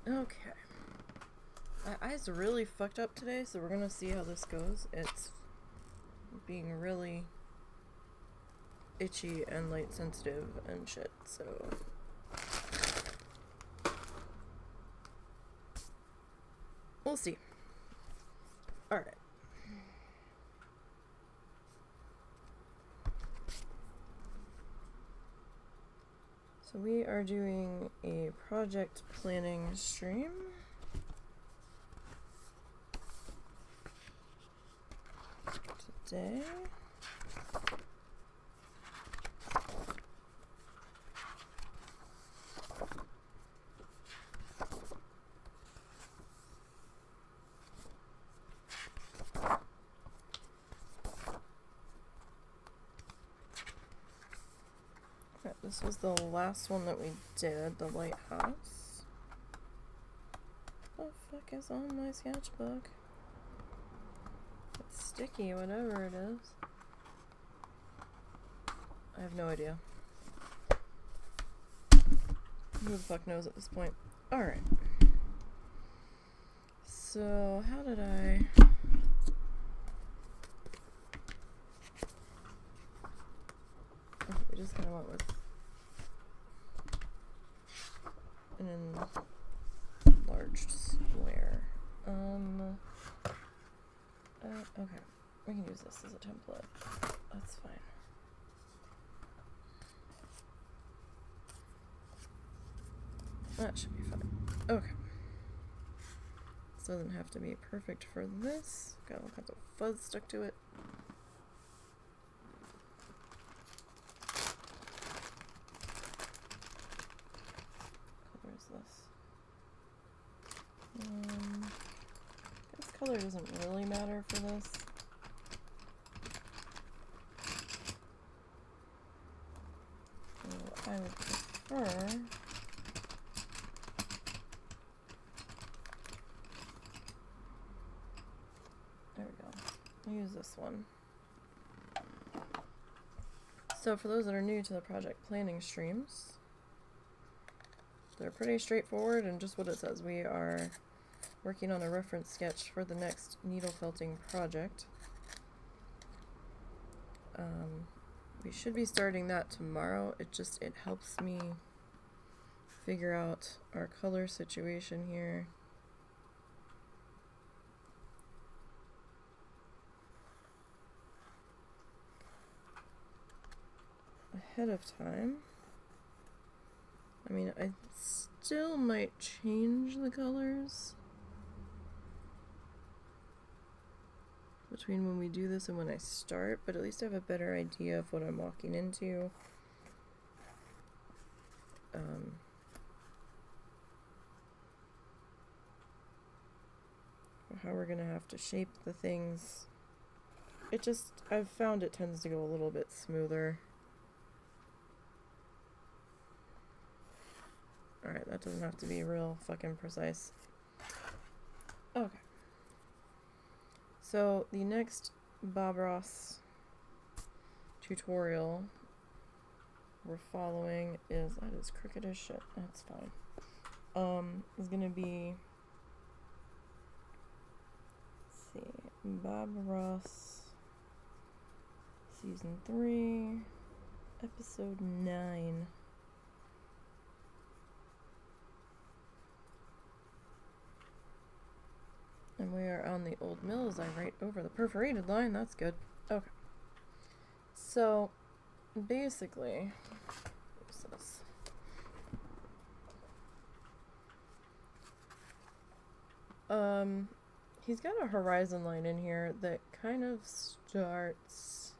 Okay. My eyes are really fucked up today, so we're gonna see how this goes. It's being really itchy and light sensitive and shit, so we'll see. Alright. So we are doing a project planning stream. Today. Okay, this was the last one that we did, the lighthouse. What the fuck is on my sketchbook? It's sticky, whatever it is. I have no idea. Who the fuck knows at this point? Alright. So, how did I... Oh, we just kind of went with an enlarged square. Okay. We can use this as a template. That's fine. That should be fine. Okay. This doesn't have to be perfect for this. Got all kinds of fuzz stuck to it. What is this? This color doesn't really matter for this. So I would prefer there we go. I'll use this one. So for those that are new to the project planning streams, they're pretty straightforward and just what it says. We are working on a reference sketch for the next needle felting project. We should be starting that tomorrow. It helps me figure out our color situation here. Ahead of time. I mean, I still might change the colors between when we do this and when I start, but at least I have a better idea of what I'm walking into. How we're gonna have to shape the things. I've found it tends to go a little bit smoother. Alright, that doesn't have to be real fucking precise. Okay. So, the next Bob Ross tutorial we're following is... That is crooked as shit. That's fine. Is gonna be... Let's see. Bob Ross... Season 3... Episode 9... And we are on the old mill as I write over the perforated line. That's good. Okay. So, basically, what's this? He's got a horizon line in here that kind of starts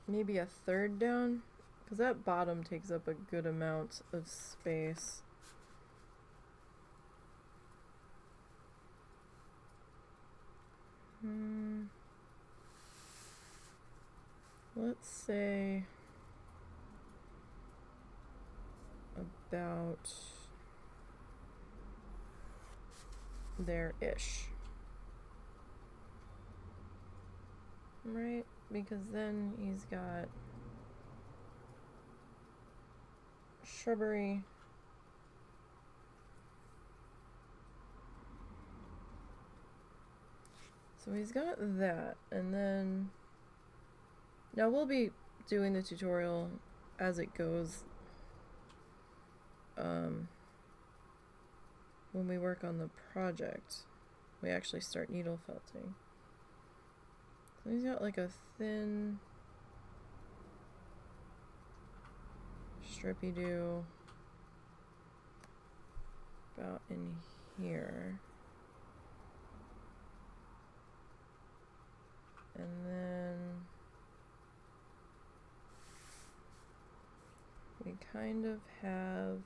maybe a third down, because that bottom takes up a good amount of space. Let's say about there-ish. Right? Because then he's got shrubbery So he's got that, and then now we'll be doing the tutorial as it goes when we work on the project. We actually start needle felting. So he's got like a thin strippy do about in here. And then we kind of have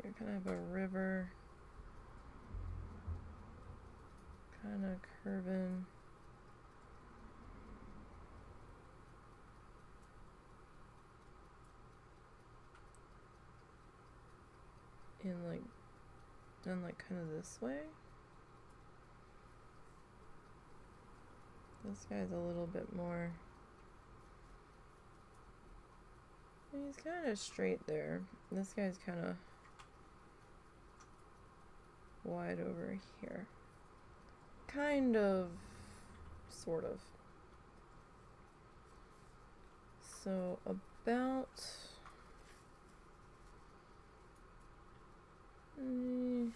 we kind of have a river kind of curving in like done like kind of this way. This guy's a little bit more, he's kind of straight there. This guy's kind of wide over here. Kind of, sort of. So about, let's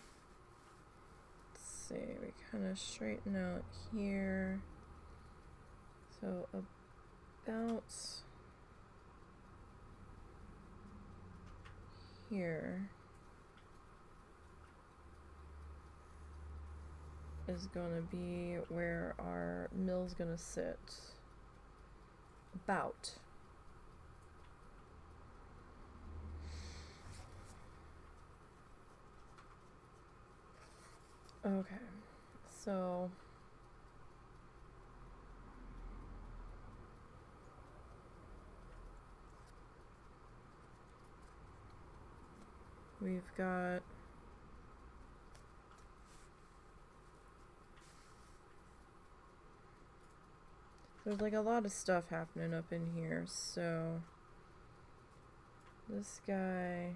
see, we kind of straighten out here. So about here is going to be where our mill's going to sit. About. Okay, so we've got there's like a lot of stuff happening up in here, so this guy,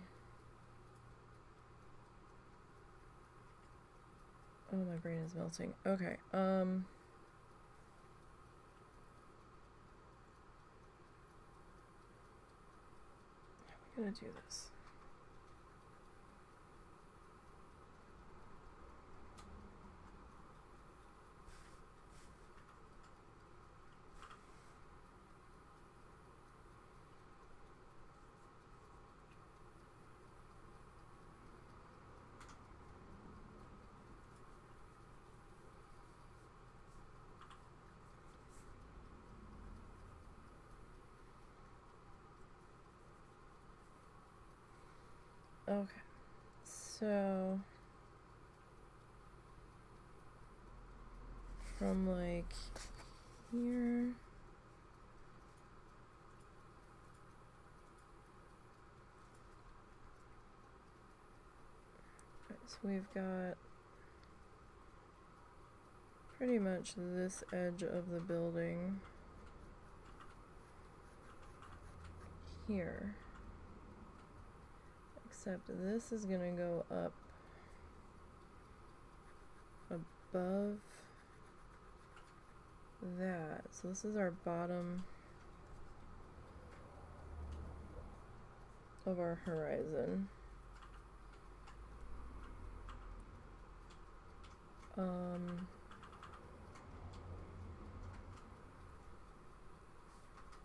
oh, my brain is melting. Okay, how are we gonna do this? Okay, so from like here, so we've got pretty much this edge of the building here. Except this is gonna go up above that. So this is our bottom of our horizon.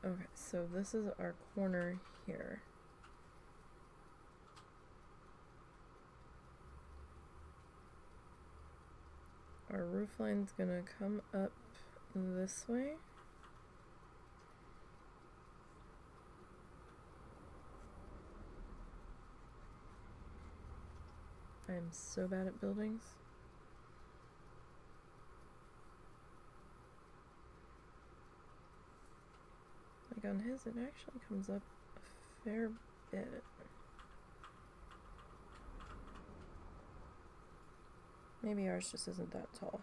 Okay, so this is our corner here. Our roof line's gonna come up this way. I am so bad at buildings. Like on his, it actually comes up a fair bit. Maybe ours just isn't that tall.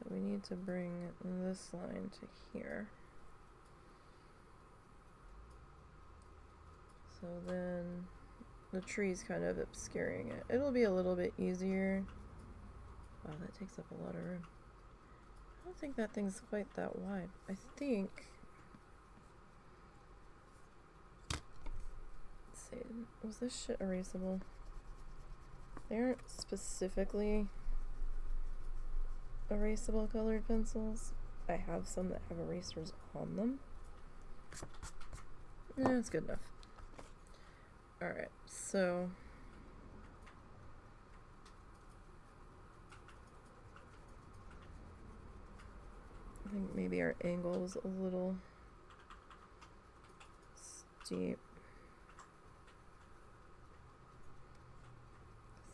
So we need to bring this line to here. So then the tree's kind of obscuring it. It'll be a little bit easier. Wow, that takes up a lot of room. I don't think that thing's quite that wide. I think... Let's see. Was this shit erasable? They aren't specifically erasable colored pencils. I have some that have erasers on them. That's good enough. Alright, so I think maybe our angle was a little steep.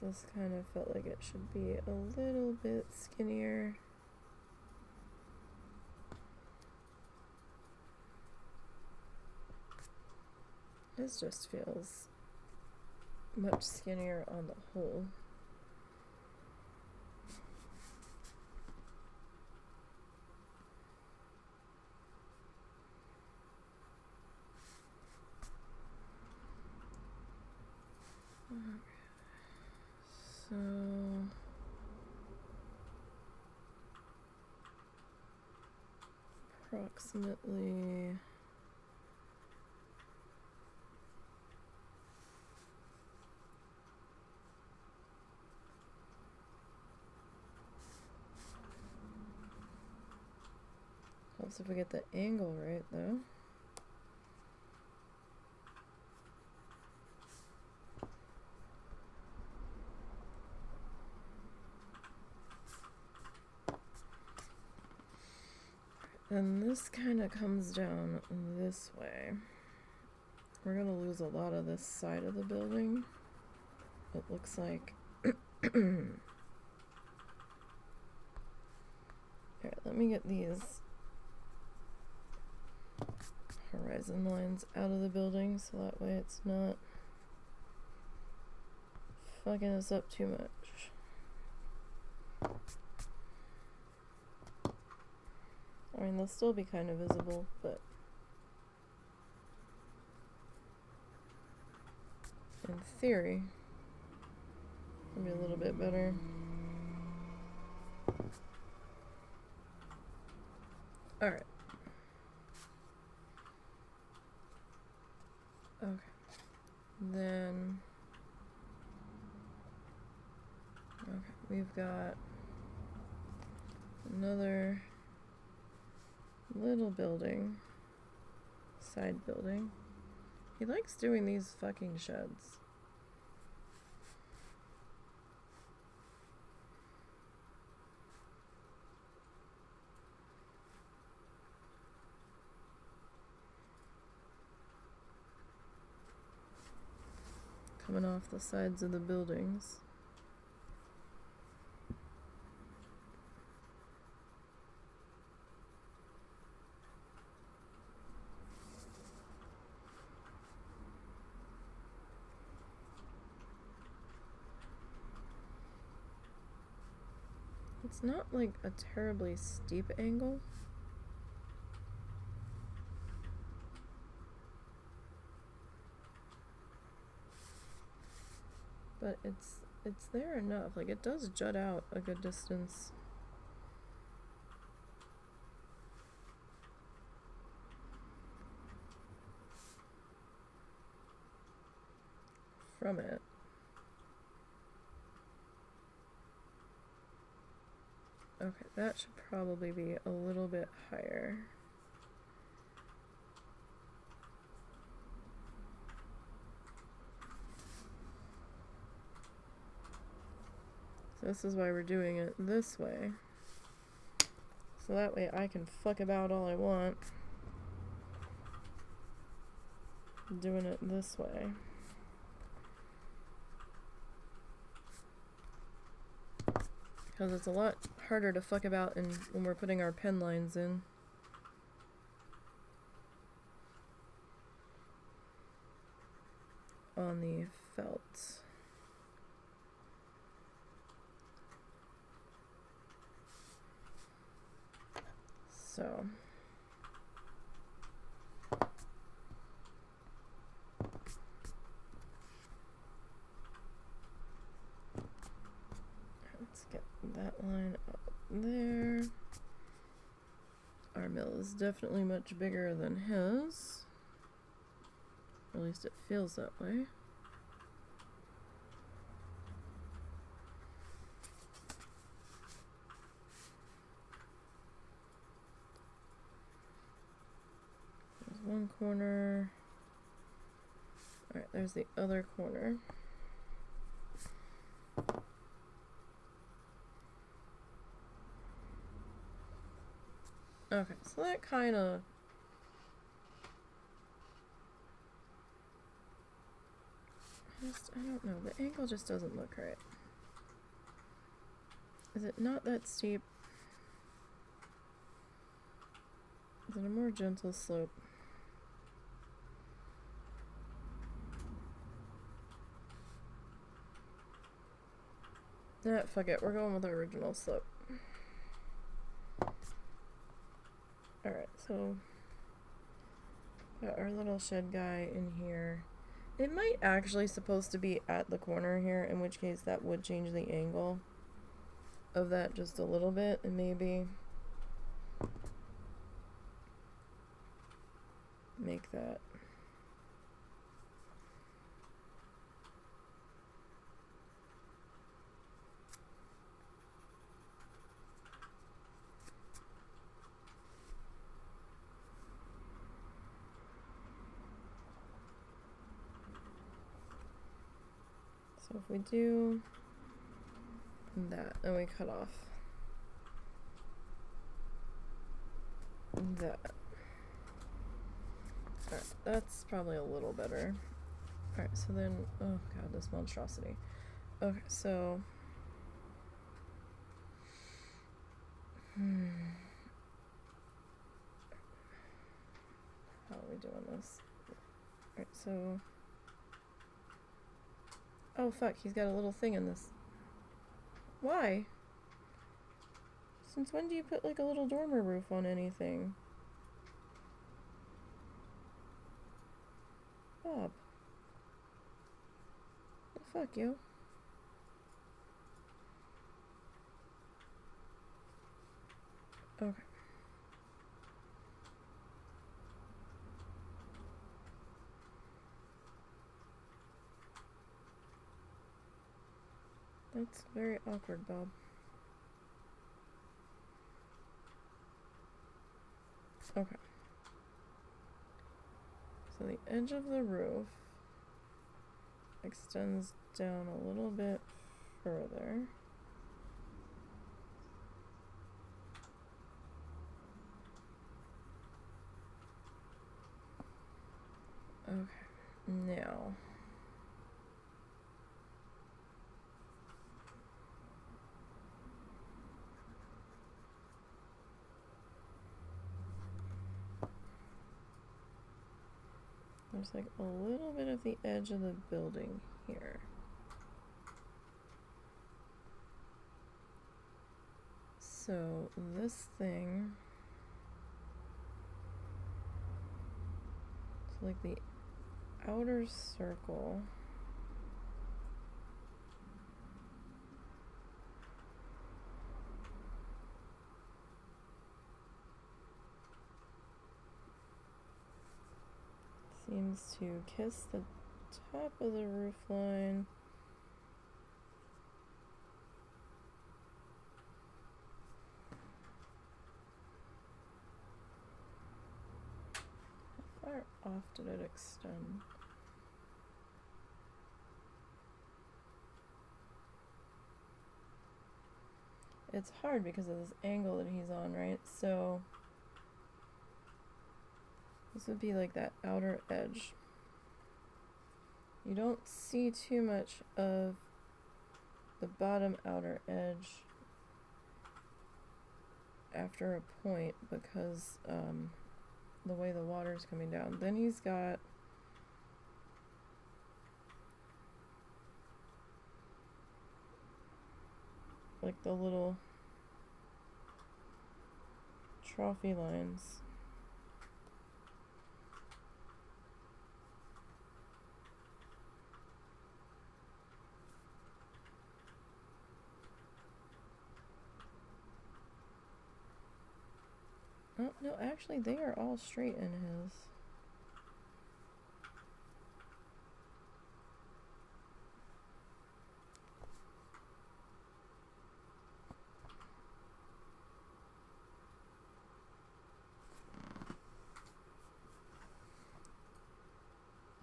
This kind of felt like it should be a little bit skinnier. This just feels much skinnier on the whole. So approximately helps if we get the angle right though. And this kind of comes down this way. We're going to lose a lot of this side of the building. It looks like. Alright, let me get these horizon lines out of the building so that way it's not fucking us up too much. I mean, they'll still be kind of visible, but in theory, it'll be a little bit better. Alright. Okay. Then, okay, we've got another little building, side building. He likes doing these fucking sheds. Coming off the sides of the buildings. It's not like a terribly steep angle. But it's there enough. Like, it does jut out a good distance. From it. Okay, that should probably be a little bit higher. So this is why we're doing it this way. So that way I can fuck about all I want. Doing it this way. Because it's a lot harder to fuck about when we're putting our pen lines in. On the felt. So let's get that line up there. Our mill is definitely much bigger than his. At least it feels that way. There's one corner. Alright, there's the other corner. Okay, so that kind of... I don't know, the angle just doesn't look right. Is it not that steep? Is it a more gentle slope? Nah, fuck it, we're going with the original slope. Alright, so got our little shed guy in here. It might actually supposed to be at the corner here, in which case that would change the angle of that just a little bit, and maybe make that. So if we do that, and we cut off that. Alright, that's probably a little better. Alright, so then, oh god, this monstrosity. Okay, so... How are we doing this? Alright, so... Oh fuck, he's got a little thing in this. Why? Since when do you put like a little dormer roof on anything? Bob. The fuck, yo? Okay. That's very awkward, Bob. Okay. So the edge of the roof extends down a little bit further. Okay, now there's like a little bit of the edge of the building here. So this thing, so like the outer circle seems to kiss the top of the roof line. How far off did it extend? It's hard because of this angle that he's on, right? So this would be like that outer edge. You don't see too much of the bottom outer edge after a point because the way the water's coming down. Then he's got like the little trophy lines. Oh, no, actually, they are all straight in his.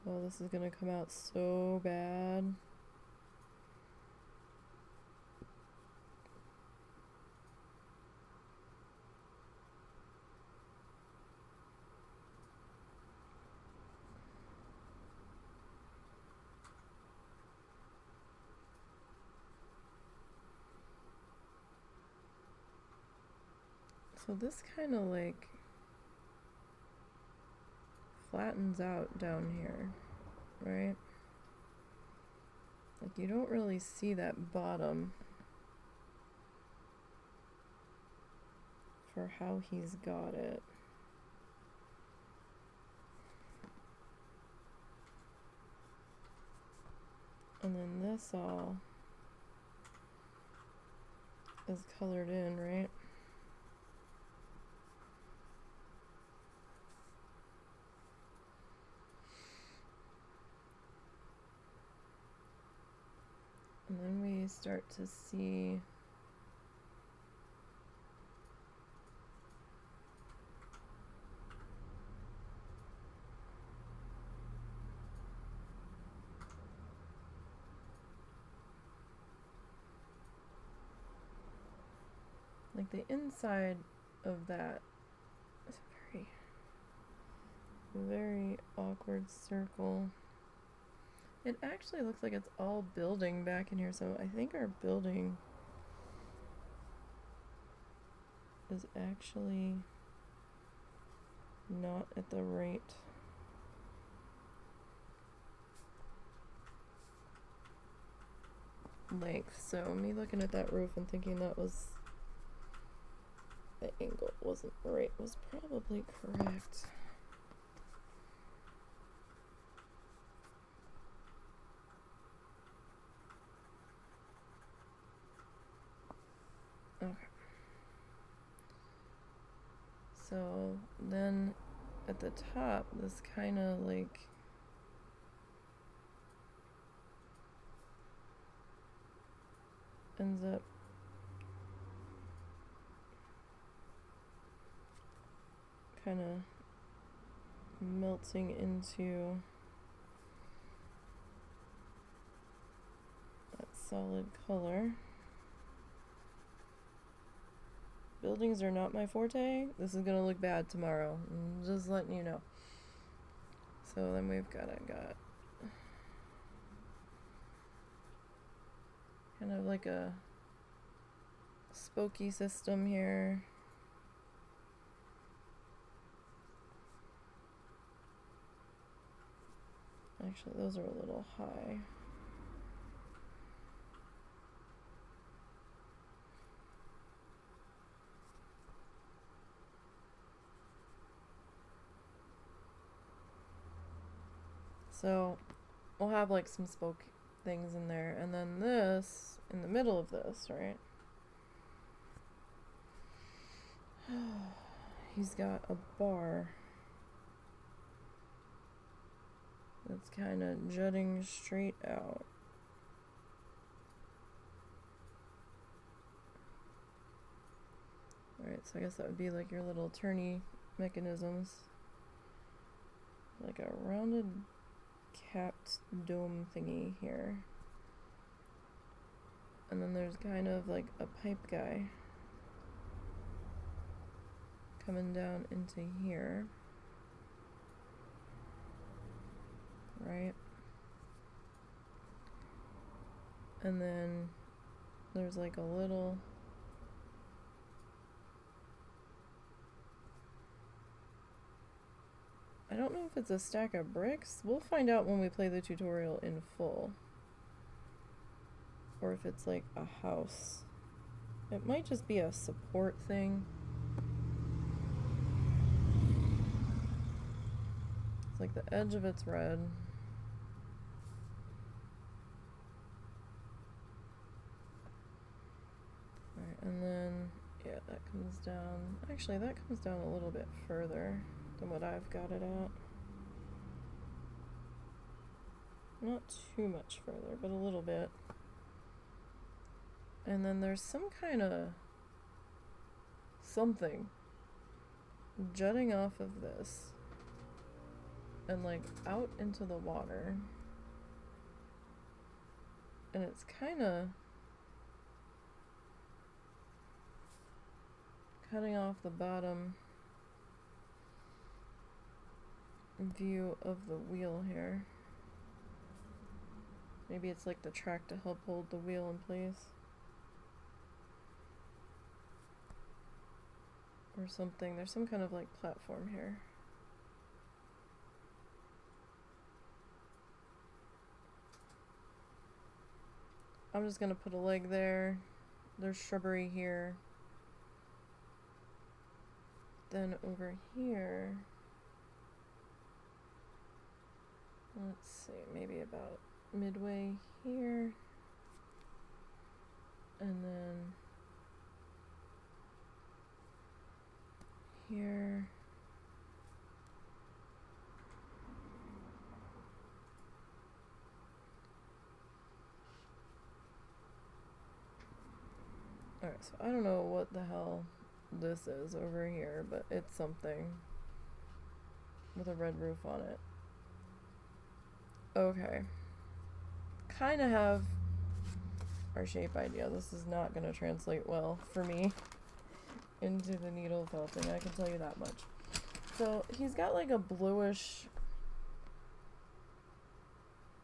Oh, this is gonna come out so bad. So this kind of like flattens out down here, right? Like you don't really see that bottom for how he's got it. And then this all is colored in, right? And then we start to see like the inside of that is a very, very awkward circle. It actually looks like it's all building back in here, so I think our building is actually not at the right length. So me looking at that roof and thinking that was the angle wasn't right was probably correct. Okay. So then at the top, this kind of like ends up kind of melting into that solid color. Buildings are not my forte. This is gonna look bad tomorrow. I'm just letting you know. So then we've got kind of like a spokey system here. Actually, those are a little high. So we'll have like some spoke things in there, and then this in the middle of this, right? He's got a bar that's kind of jutting straight out. Alright, so I guess that would be like your little turny mechanisms. Like a rounded capped dome thingy here. And then there's kind of like a pipe guy coming down into here. Right? And then there's like a little I don't know if it's a stack of bricks. We'll find out when we play the tutorial in full. Or if it's like a house. It might just be a support thing. like the edge of it's red. Alright, and then, yeah, that comes down. Actually, that comes down a little bit further than what I've got it at. Not too much further, but a little bit. And then there's some kind of something jutting off of this and like out into the water. And it's kind of cutting off the bottom view of the wheel here. Maybe it's like the track to help hold the wheel in place. Or something. There's some kind of like platform here. I'm just gonna put a leg there. There's shrubbery here. Then over here, let's see, maybe about midway here, and then here. Alright, so I don't know what the hell this is over here, but it's something with a red roof on it. Okay. Kind of have our shape idea. This is not going to translate well for me into the needle felting, I can tell you that much. So he's got like a bluish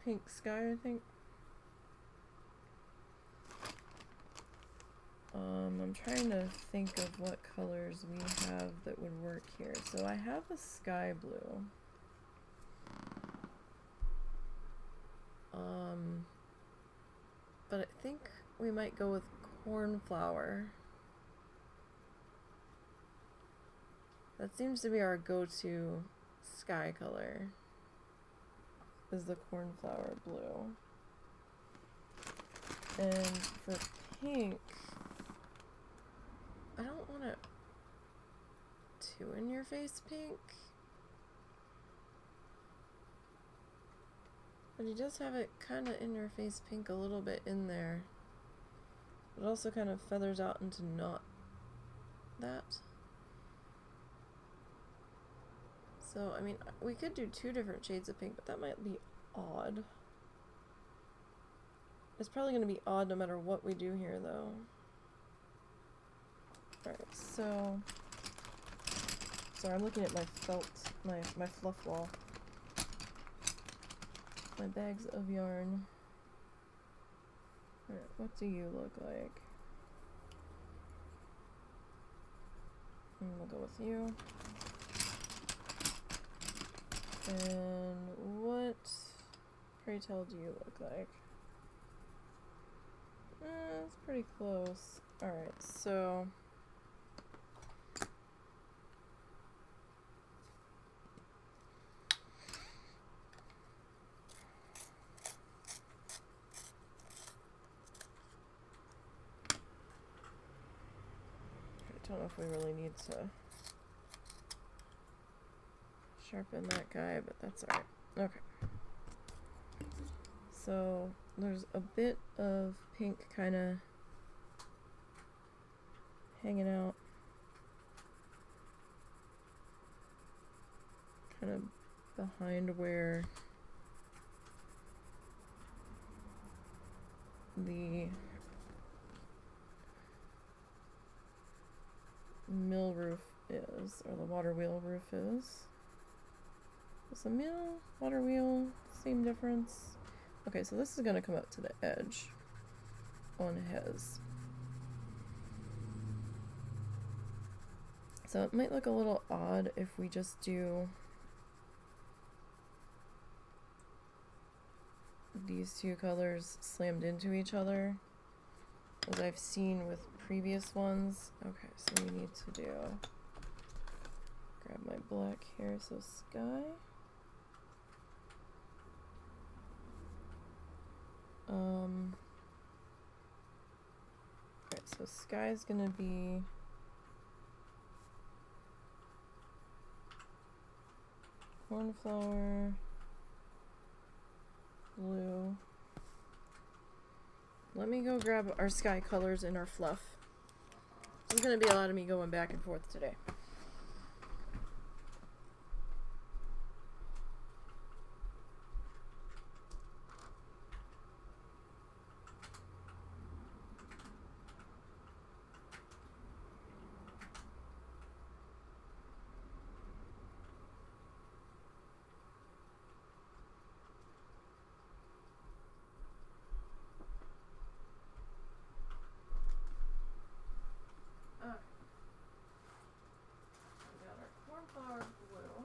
pink sky, I think. I'm trying to think of what colors we have that would work here. So I have a sky blue. But I think we might go with cornflower. That seems to be our go-to sky color, is the cornflower blue. And for pink, I don't want it too in-your-face pink. But he does have it kind of in-your-face pink a little bit in there. It also kind of feathers out into not that. So, I mean, we could do two different shades of pink, but that might be odd. It's probably going to be odd no matter what we do here, though. Alright, so... Sorry, I'm looking at my felt, my fluff wall. My bags of yarn. Alright, what do you look like? And we'll go with you. And what, pray tell, do you look like? It's pretty close. Alright, so... I don't know if we really need to sharpen that guy, but that's alright. Okay. So there's a bit of pink kind of hanging out. Kind of behind where the mill roof is, or the water wheel roof is. Is the mill, water wheel, same difference? Okay, so this is going to come up to the edge on his. So it might look a little odd if we just do these two colors slammed into each other, as I've seen with previous ones. Okay, so we need to do, grab my black here, so sky. Alright, so sky's gonna be cornflower, blue. Let me go grab our sky colors and our fluff. This is gonna be a lot of me going back and forth today. Cornflower blue.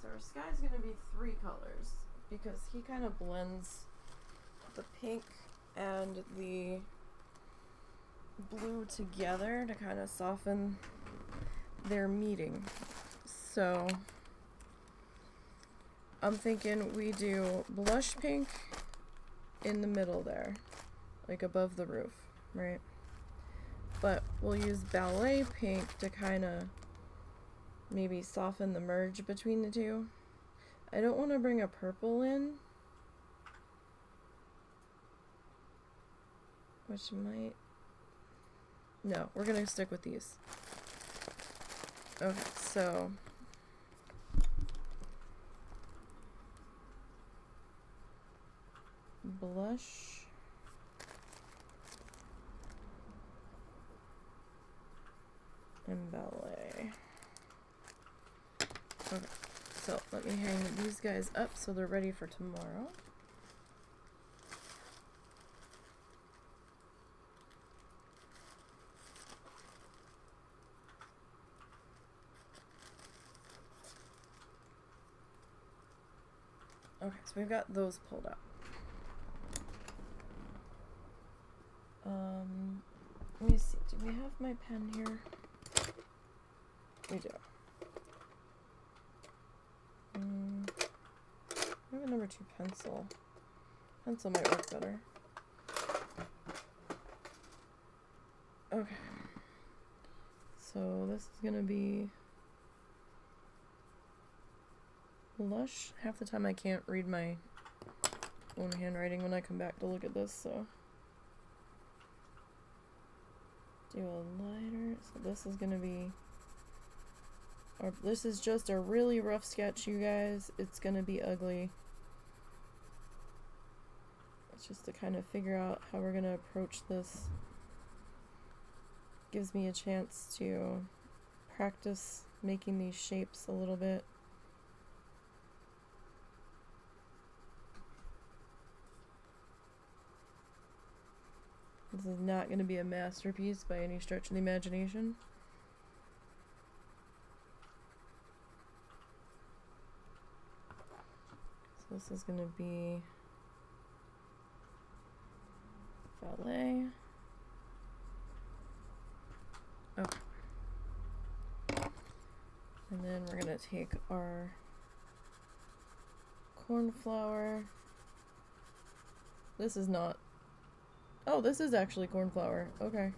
So our sky's going to be 3 colors because he kind of blends the pink and the blue together to kind of soften their meeting. So I'm thinking we do blush pink in the middle there, like above the roof, right? But we'll use ballet pink to kind of maybe soften the merge between the two. I don't want to bring a purple in, which might... No, we're going to stick with these. Okay, so... blush, and ballet. Okay, so let me hang these guys up so they're ready for tomorrow. Okay, so we've got those pulled up. Let me see, do we have my pen here? We do. I have a number 2 pencil. Pencil might work better. Okay. So this is gonna be blush. Half the time I can't read my own handwriting when I come back to look at this, so. Do a lighter. So this is gonna be, or this is just a really rough sketch, you guys. It's gonna be ugly. It's just to kind of figure out how we're gonna approach this. Gives me a chance to practice making these shapes a little bit. This is not going to be a masterpiece by any stretch of the imagination. So this is going to be ballet. Okay. And then we're going to take our cornflower. This is not... Oh, this is actually cornflower. Okay.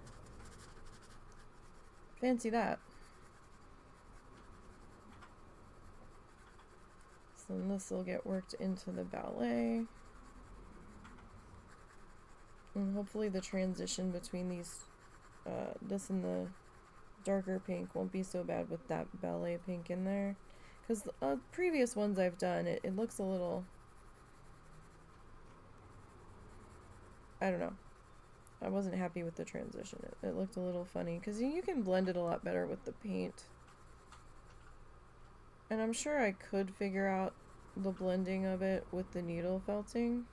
Fancy that. So then this will get worked into the ballet. And hopefully the transition between these, this and the darker pink won't be so bad with that ballet pink in there. Because the previous ones I've done, it looks a little... I don't know. I wasn't happy with the transition. It looked a little funny because you can blend it a lot better with the paint. And I'm sure I could figure out the blending of it with the needle felting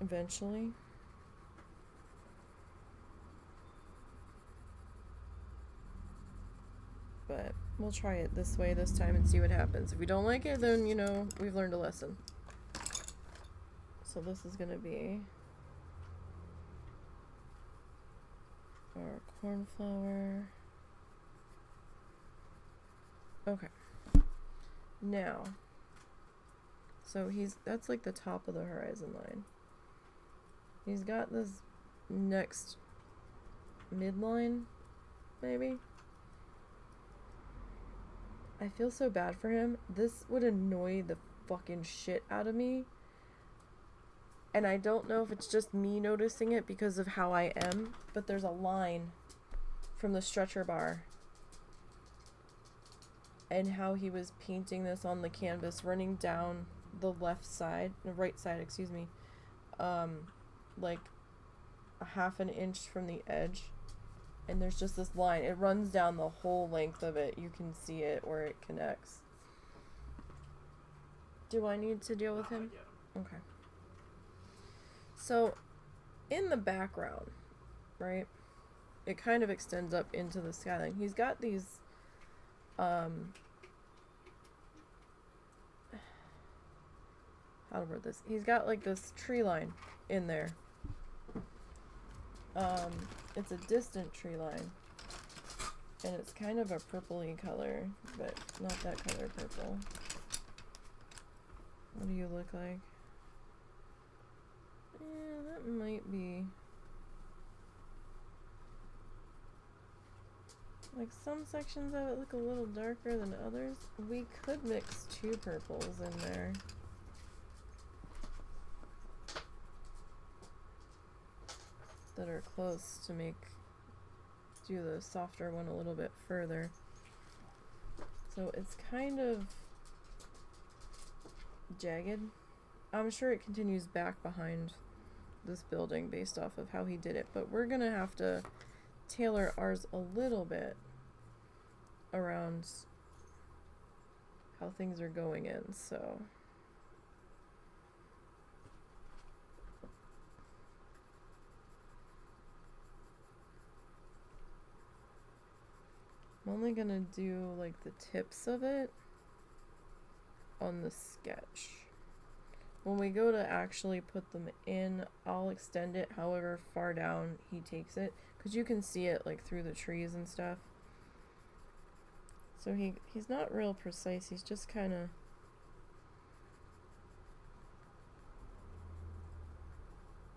eventually. But we'll try it this way this time and see what happens. If we don't like it, then, you know, we've learned a lesson. So this is gonna be our cornflower. Okay. Now, so that's like the top of the horizon line. He's got this next midline, maybe. I feel so bad for him. This would annoy the fucking shit out of me. And I don't know if it's just me noticing it because of how I am, but there's a line from the stretcher bar and how he was painting this on the canvas running down the right side, excuse me, like a half an inch from the edge, and there's just this line. It runs down the whole length of it. You can see it where it connects. Do I need to deal with him? Okay. So, in the background, right, it kind of extends up into the skyline. He's got these, how to word this? He's got like this tree line in there. It's a distant tree line, and it's kind of a purpley color, but not that color purple. What do you look like? Yeah, that might be... Like, some sections of it look a little darker than others. We could mix two purples in there. That are close to do the softer one a little bit further. So it's kind of jagged. I'm sure it continues back behind this building based off of how he did it, but we're gonna have to tailor ours a little bit around how things are going in, so I'm only gonna do like the tips of it on the sketch. When we go to actually put them in, I'll extend it however far down he takes it, because you can see it like through the trees and stuff. So he's not real precise, he's just kind of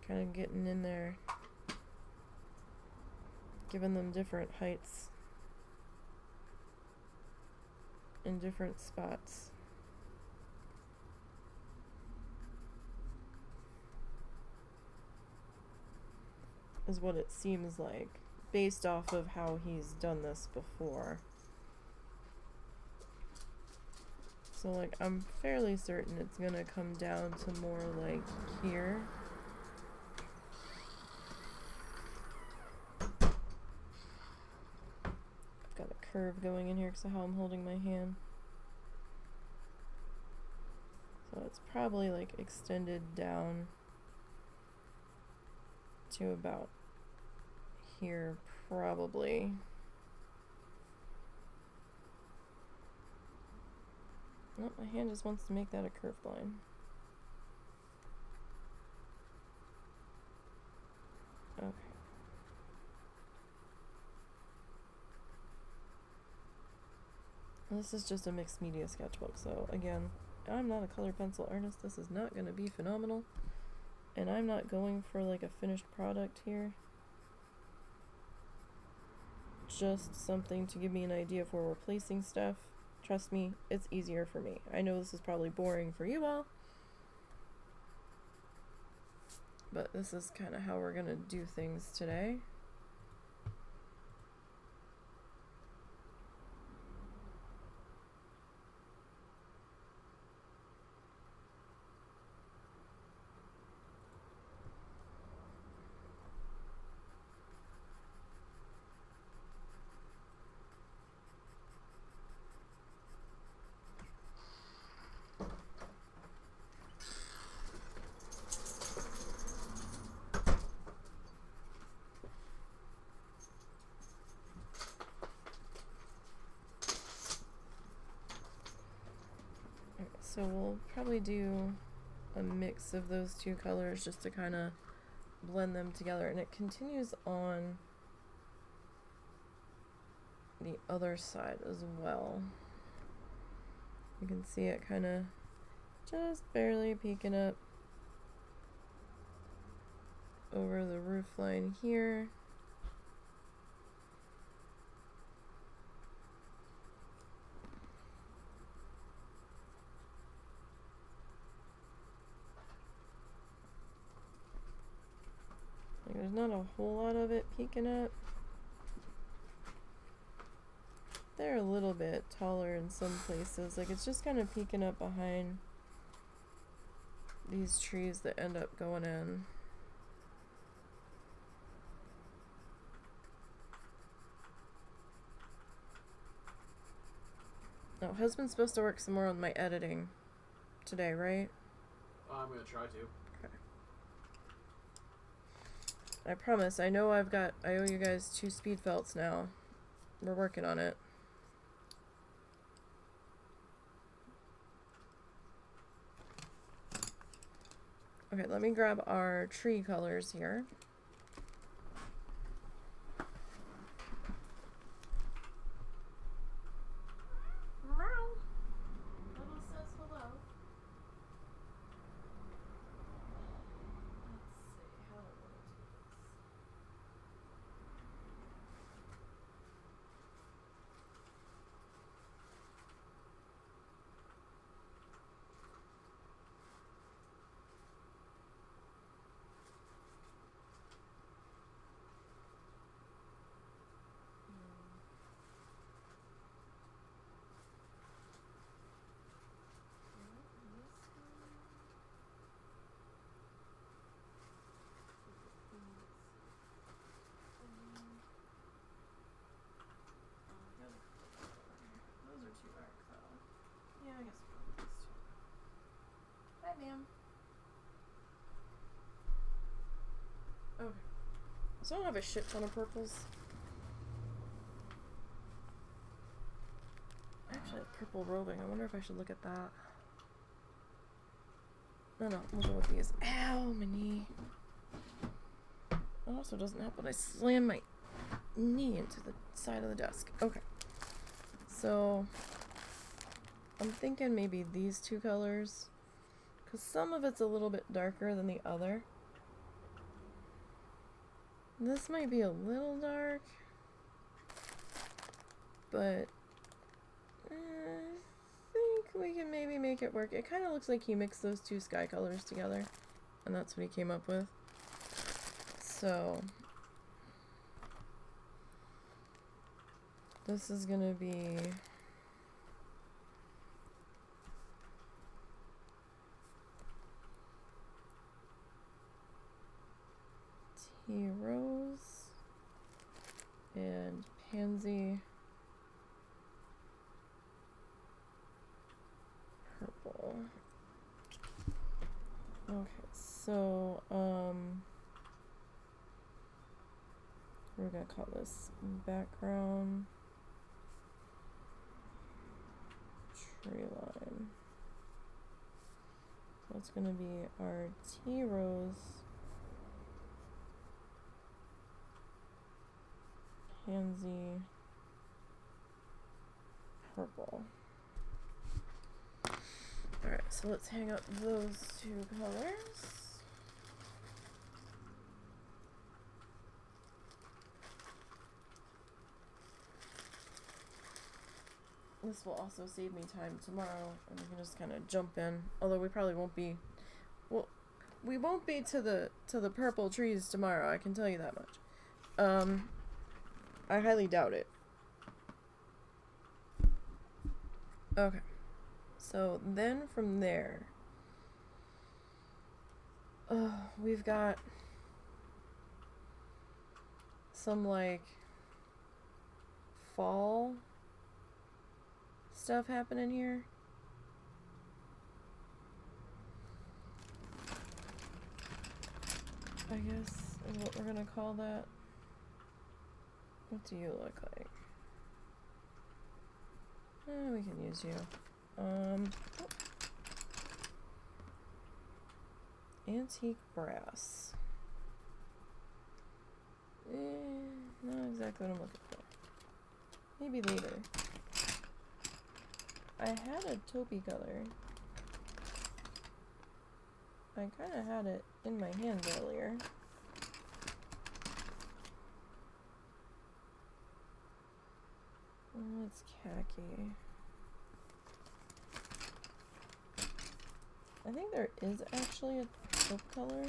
getting in there, giving them different heights in different spots. Is what it seems like, based off of how he's done this before. So like, I'm fairly certain it's gonna come down to more like here. I've got a curve going in here because of how I'm holding my hand. So it's probably like extended down to about here, probably. Nope, my hand just wants to make that a curved line. Okay. This is just a mixed media sketchbook, so again, I'm not a color pencil artist. This is not going to be phenomenal. And I'm not going for like a finished product here. Just something to give me an idea for replacing stuff. Trust me, it's easier for me. I know this is probably boring for you all, but this is kind of how we're gonna do things today. So we'll probably do a mix of those two colors just to kind of blend them together, and it continues on the other side as well. You can see it kind of just barely peeking up over the roof line here. Like, there's not a whole lot of it peeking up. They're a little bit taller in some places. Like, it's just kind of peeking up behind these trees that end up going in. Oh, husband's supposed to work some more on my editing today, right? I'm gonna try to. Okay. I promise. I know I owe you guys 2 speed felts now. We're working on it. Okay, let me grab our tree colors here. Little says hello. Let's see, how do I want to do this? Those are too dark, though. Yeah, I guess we'll do these two. Hi, ma'am. Okay. So I don't have a shit ton of purples. I actually have purple roving. I wonder if I should look at that. No, we'll go with these. Ow, my knee. It also doesn't help when I slam my knee into the side of the desk. Okay. So, I'm thinking maybe these 2 colors. Because some of it's a little bit darker than the other. This might be a little dark. But I think we can maybe make it work. It kind of looks like he mixed those 2 sky colors together. And that's what he came up with. So, this is gonna be tea rose and pansy purple. Okay, so we're gonna call this background tree line. So it's gonna be our tea rose, pansy, purple. Alright, so let's hang up those 2 colors. This will also save me time tomorrow, and we can just kind of jump in. Although we probably won't be, well, we won't be to the purple trees tomorrow. I can tell you that much. I highly doubt it. Okay, so then from there, we've got some like fall stuff happening here. I guess is what we're gonna call that. What do you look like? We can use you. Antique brass. Not exactly what I'm looking for. Maybe later. I had a taupey color. I kind of had it in my hand earlier. Oh, it's khaki. I think there is actually a taupe color.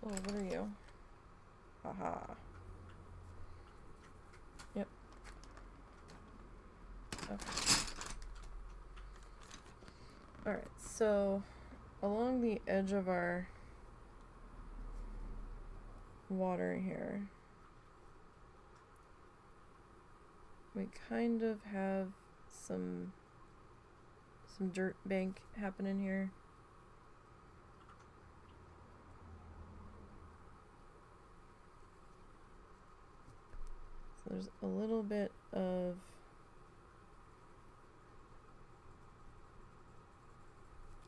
Oh, what are you? Haha. Yep. Okay. Alright, so along the edge of our water here, we kind of have some dirt bank happening here. So there's a little bit of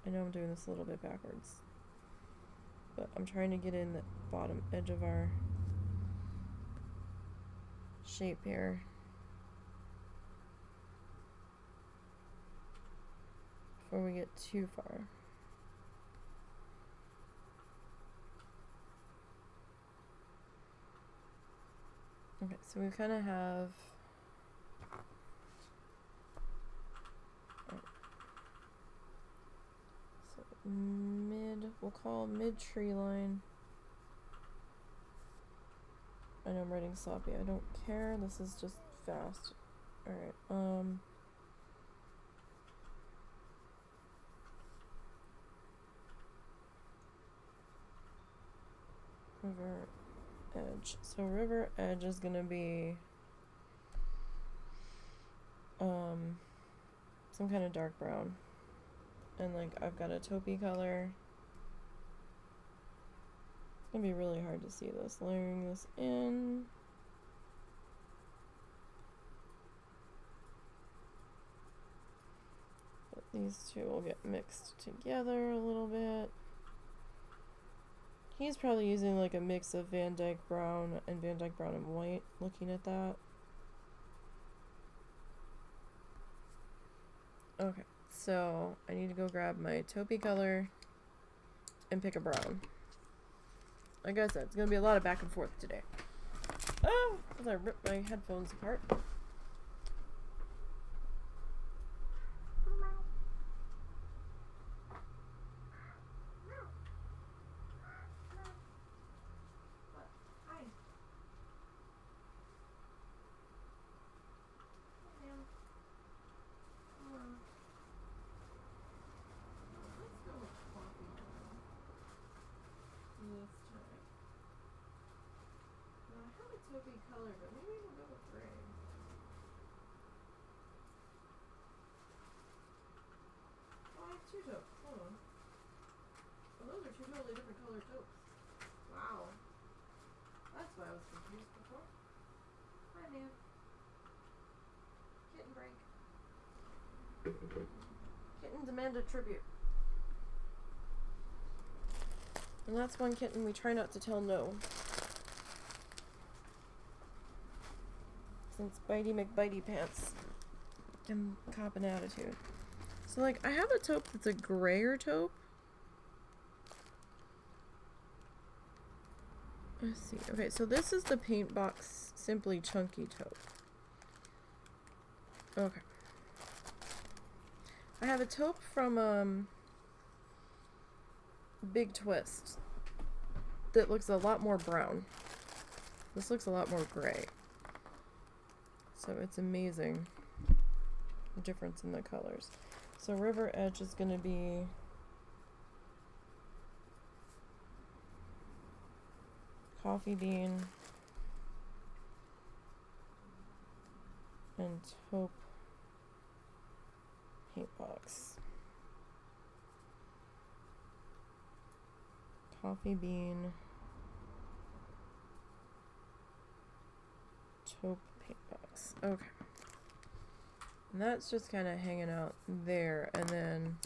I know I'm doing this a little bit backwards, but I'm trying to get in the bottom edge of our shape here. Before we get too far. Okay, so we kind of have so we'll call mid tree line. I know I'm writing sloppy, I don't care, this is just fast. Alright, river edge. So river edge is gonna be some kind of dark brown. And like I've got a taupey color. It's gonna be really hard to see this. Layering this in. But these two will get mixed together a little bit. He's probably using like a mix of Van Dyke brown and white, looking at that. Okay, so I need to go grab my taupey color and pick a brown. Like I said, it's gonna be a lot of back and forth today. Oh, as I ripped my headphones apart. Taupey color, but maybe we'll go with gray. Oh, I have two taupes. Hold on. Oh, those are two totally different colored taupes. Wow. That's why I was confused before. Hi, New. Kitten break. Kitten demanded tribute. And that's one kitten we try not to tell no. Since Bitey McBitey Pants can cop an attitude. So like I have a taupe that's a grayer taupe. Let's see. Okay, so this is the Paint Box Simply Chunky taupe. Okay. I have a taupe from Big Twist that looks a lot more brown. This looks a lot more gray. So it's amazing the difference in the colors. So River Edge is going to be coffee bean and taupe paint box. Coffee bean, taupe paint box. Okay. And that's just kind of hanging out there. And then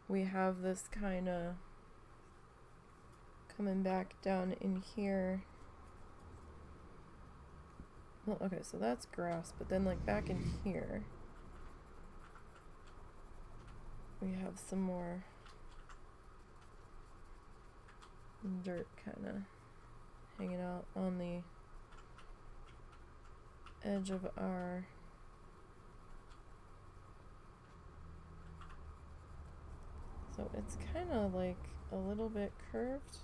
we have this kind of coming back down in here. Well, okay, so that's grass, but then like back in here, we have some more dirt kind of hanging out on the edge of our so it's kind of like a little bit curved.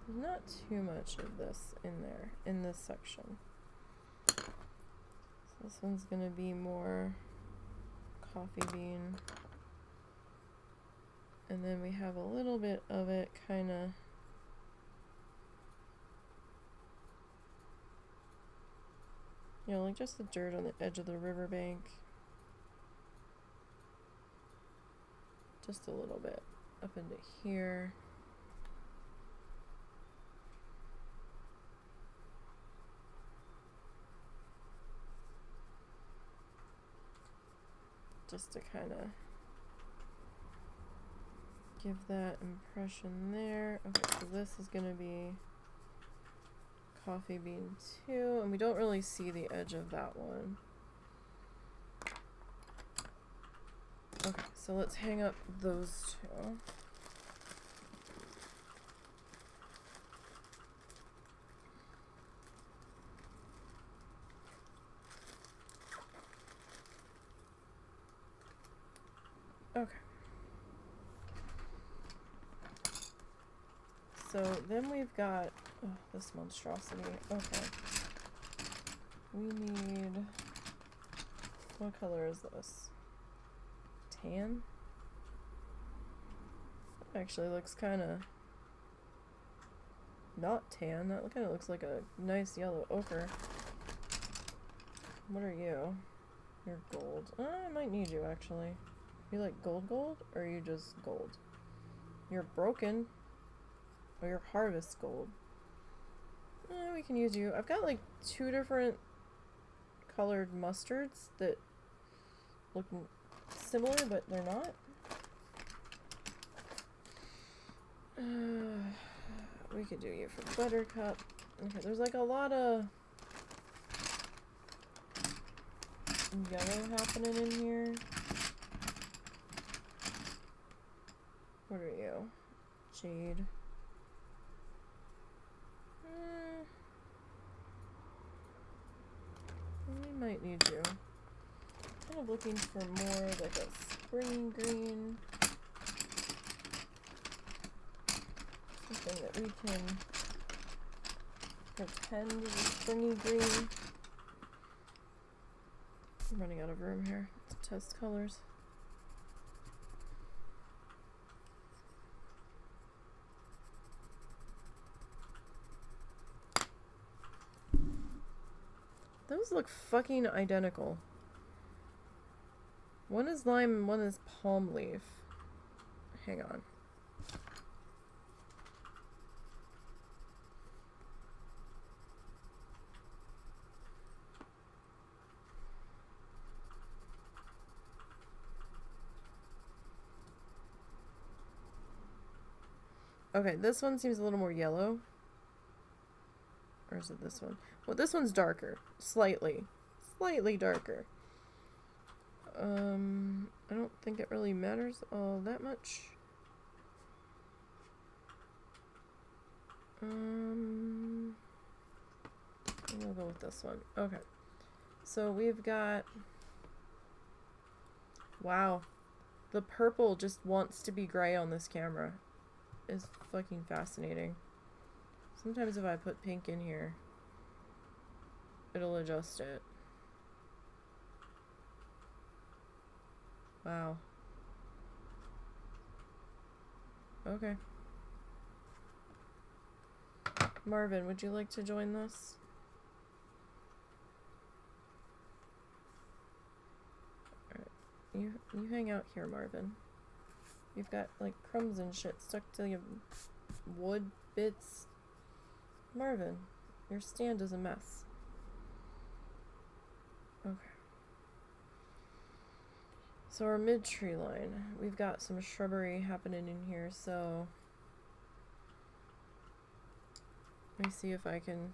There's not too much of this in there, in this section. So this one's gonna be more coffee bean. And then we have a little bit of it kinda you know, like just the dirt on the edge of the riverbank. Just a little bit up into here. Just to kind of give that impression there. Okay, so this is going to be coffee bean 2, and we don't really see the edge of that one. Okay, so let's hang up those two. Okay. So then we've got this monstrosity. Okay. We need, what color is this? Tan? That actually looks kind of not tan. That kind of looks like a nice yellow ochre. What are you? You're gold. I might need you actually. You like gold, or are you just gold? You're broken. Or you're harvest gold. We can use you. I've got like 2 different colored mustards that look similar, but they're not. We could do you for buttercup. Okay, there's like a lot of yellow happening in here. What are you? Jade. We might need you. Kind of looking for more like a spring green. Something that we can pretend is a springy green. I'm running out of room here to test colors. Those look fucking identical. One is lime and one is palm leaf. Hang on. Okay, this one seems a little more yellow. Or is it this one? Well, this one's darker. Slightly darker. I don't think it really matters all that much. I'm gonna go with this one. Okay. So we've got... Wow. The purple just wants to be gray on this camera. It's fucking fascinating. Sometimes if I put pink in here, it'll adjust it. Wow. Okay. Marvin, would you like to join this? Alright. You hang out here, Marvin. You've got like crumbs and shit stuck to your wood bits. Marvin, your stand is a mess. Okay. So our mid-tree line, we've got some shrubbery happening in here, so let me see if I can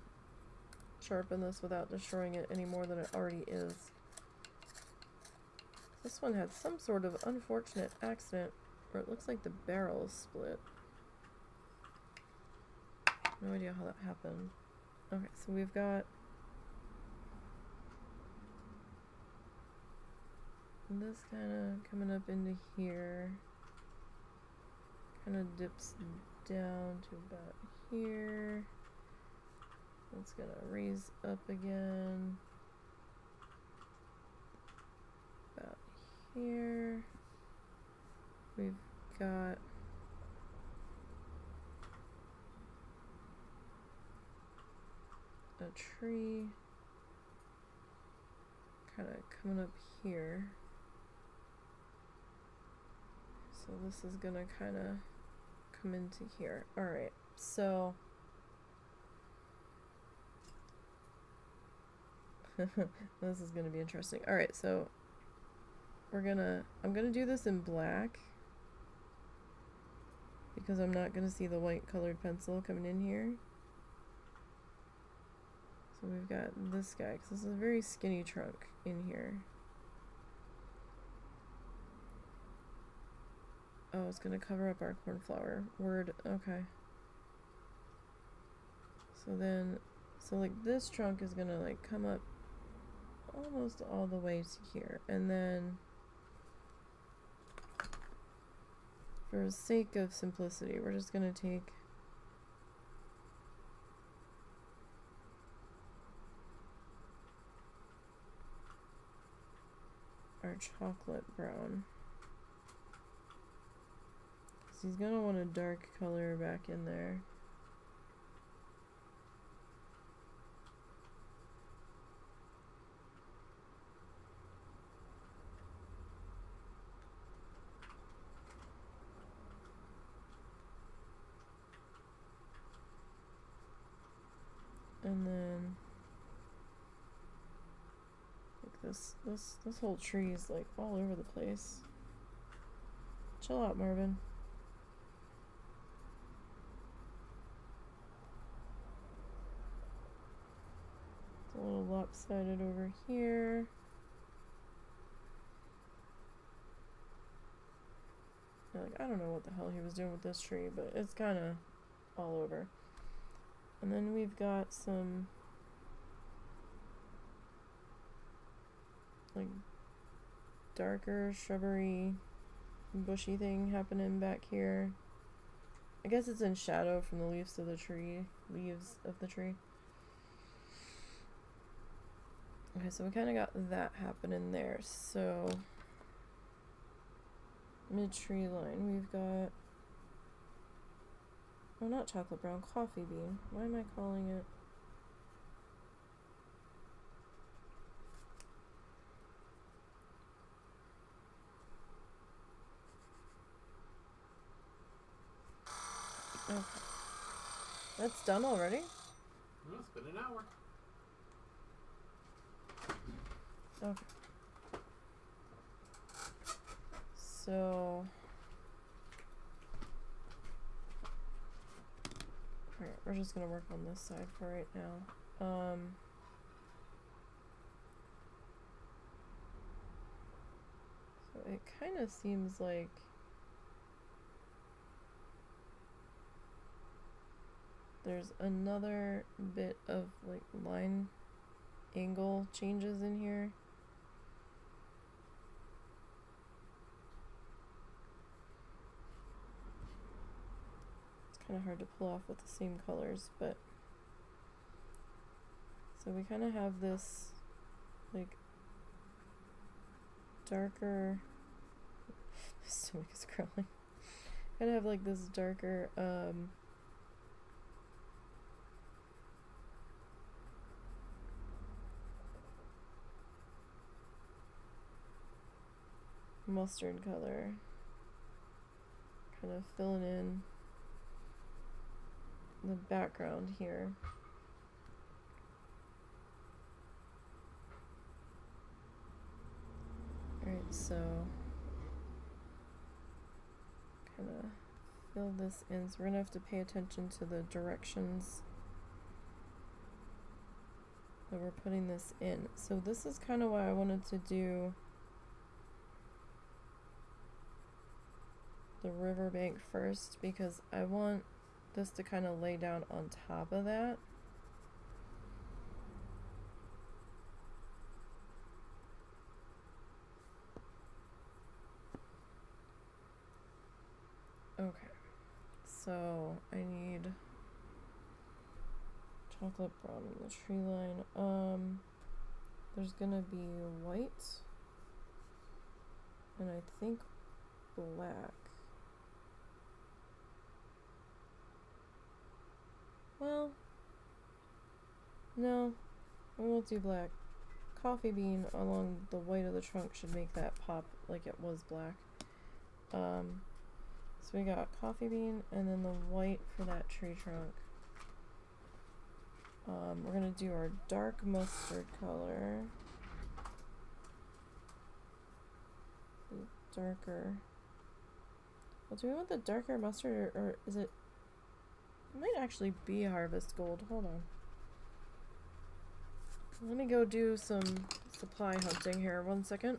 sharpen this without destroying it any more than it already is. This one had some sort of unfortunate accident where it looks like the barrel split. No idea how that happened. Okay, so we've got this kind of coming up into here. Kind of dips down to about here. It's gonna raise up again. About here. We've got a tree kind of coming up here. So this is gonna kind of come into here. Alright, so this is gonna be interesting. Alright, so I'm gonna do this in black because I'm not gonna see the white colored pencil coming in here. So we've got this guy, because this is a very skinny trunk in here. Oh, it's gonna cover up our cornflower. Word, okay. So like this trunk is gonna like come up almost all the way to here. And then, for the sake of simplicity, we're just gonna take our chocolate brown. So he's gonna want a dark color back in there. And then like this whole tree is like all over the place. Chill out, Marvin. It's a little lopsided over here. Like, I don't know what the hell he was doing with this tree, but it's kind of all over. And then we've got some like darker shrubbery bushy thing happening back here. I guess it's in shadow from the leaves of the tree. Okay, so we kind of got that happening there. So mid-tree line, we've got, oh, not chocolate brown, coffee bean. Why am I calling it? Okay. That's done already? Well, it's been an hour. Okay. So, alright, we're just gonna work on this side for right now. So it kind of seems like there's another bit of like line angle changes in here. Kind of hard to pull off with the same colors, but so we kind of have this like darker my stomach is crawling. Kind of have like this darker mustard color, kind of filling in the background here. Alright, so kind of fill this in. So we're gonna have to pay attention to the directions that we're putting this in. So this is kind of why I wanted to do the riverbank first, because I want this to kind of lay down on top of that. Okay, so I need chocolate brown in the tree line. There's gonna be white and I think black. Well, no, we won't do black. Coffee bean along the white of the trunk should make that pop like it was black. So we got coffee bean and then the white for that tree trunk. We're gonna do our dark mustard color. The darker. Well, do we want the darker mustard or is it? It might actually be harvest gold. Hold on. Let me go do some supply hunting here. 1 second.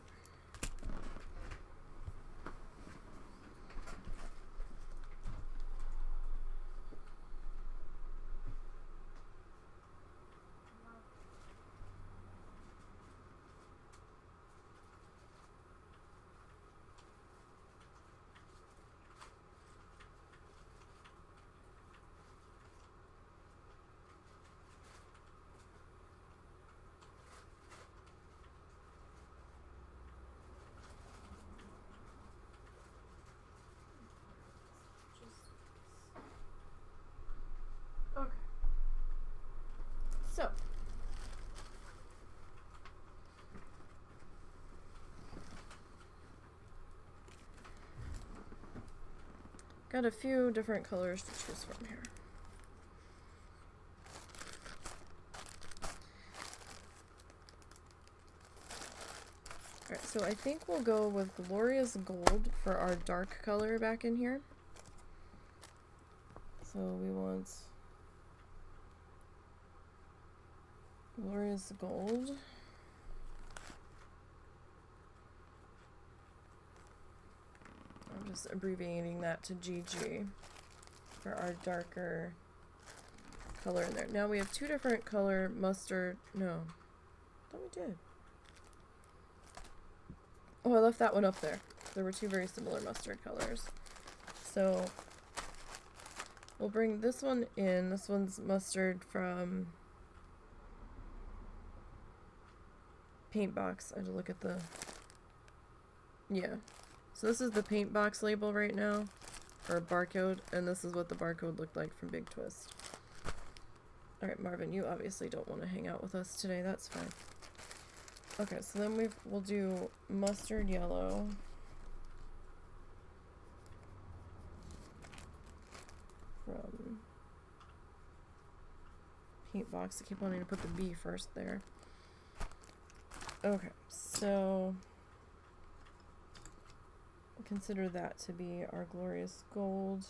Okay. So. Got a few different colors to choose from here. Alright, so I think we'll go with Glorious Gold for our dark color back in here. So we want Glorious Gold. I'm just abbreviating that to GG for our darker color in there. Now we have two different color mustard. No, I thought we did. Oh, I left that one up there. There were two very similar mustard colors. So we'll bring this one in. This one's mustard from Paint Box. I had to look at the... Yeah. So this is the Paint Box label right now, or barcode, and this is what the barcode looked like from Big Twist. Alright, Marvin, you obviously don't want to hang out with us today. That's fine. Okay, so then we'll do mustard yellow. From Paint Box. I keep wanting to put the B first there. Okay, so consider that to be our Glorious Gold.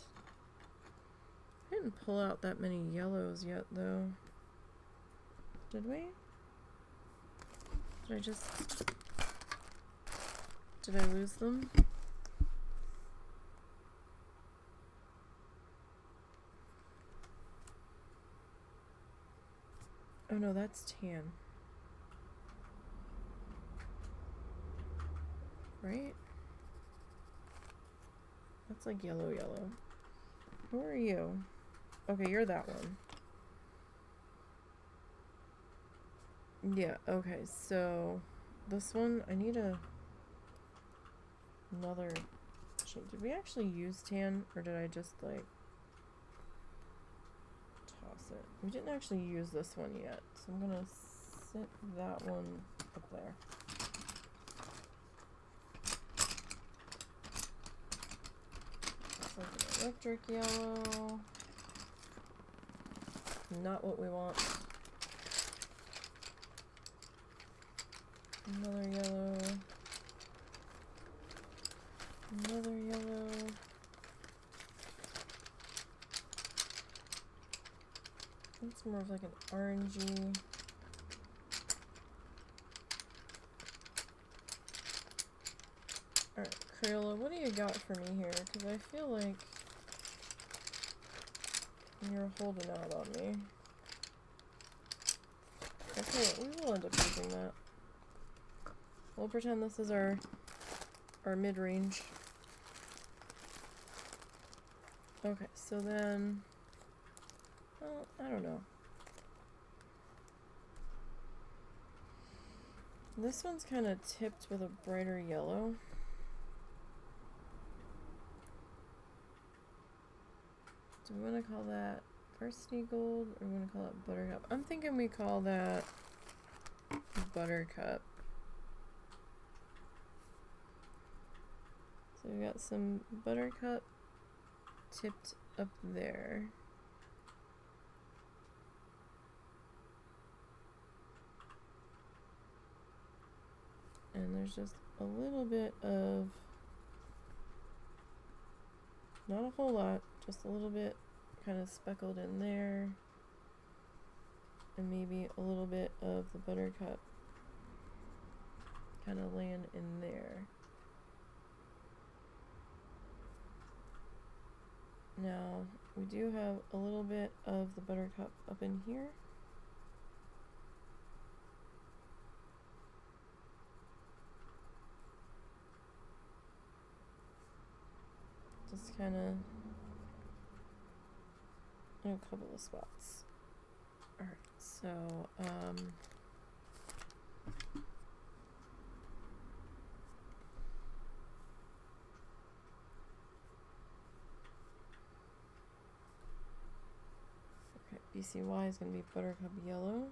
I didn't pull out that many yellows yet, though. Did we? Did I lose them? Oh no, that's tan. Right? That's like yellow. Who are you? Okay, you're that one. Yeah, okay, so this one, I need another shade. Did we actually use tan, or did I just, like, toss it? We didn't actually use this one yet, so I'm gonna sit that one up there. Electric yellow. Not what we want. Another yellow. Another yellow. It's more of like an orangey. Alright, Crayola, what do you got for me here? Because I feel like you're holding out on me. Okay, we will end up using that. We'll pretend this is our mid-range. Okay, so then, well, I don't know. This one's kind of tipped with a brighter yellow. Do we want to call that varsity gold or we want to call it buttercup? I'm thinking we call that buttercup. So we got some buttercup tipped up there. And there's just a little bit of, not a whole lot, just a little bit kind of speckled in there. And maybe a little bit of the buttercup kind of laying in there. Now, we do have a little bit of the buttercup up in here. Just kind of in a couple of spots. Alright, so, okay, BCY is going to be buttercup yellow.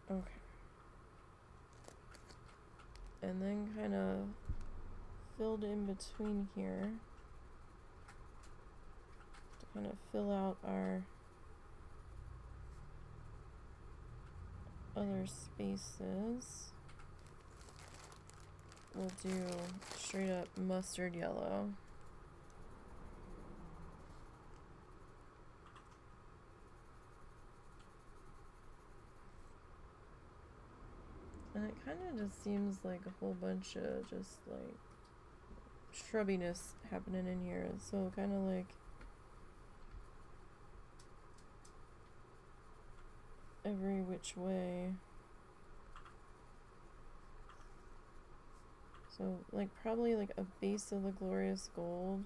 Okay. And then kind of filled in between here to kind of fill out our other spaces. We'll do straight up mustard yellow. And it kind of just seems like a whole bunch of just like shrubbiness happening in here. So kind of like every which way. So like probably like a base of the glorious gold.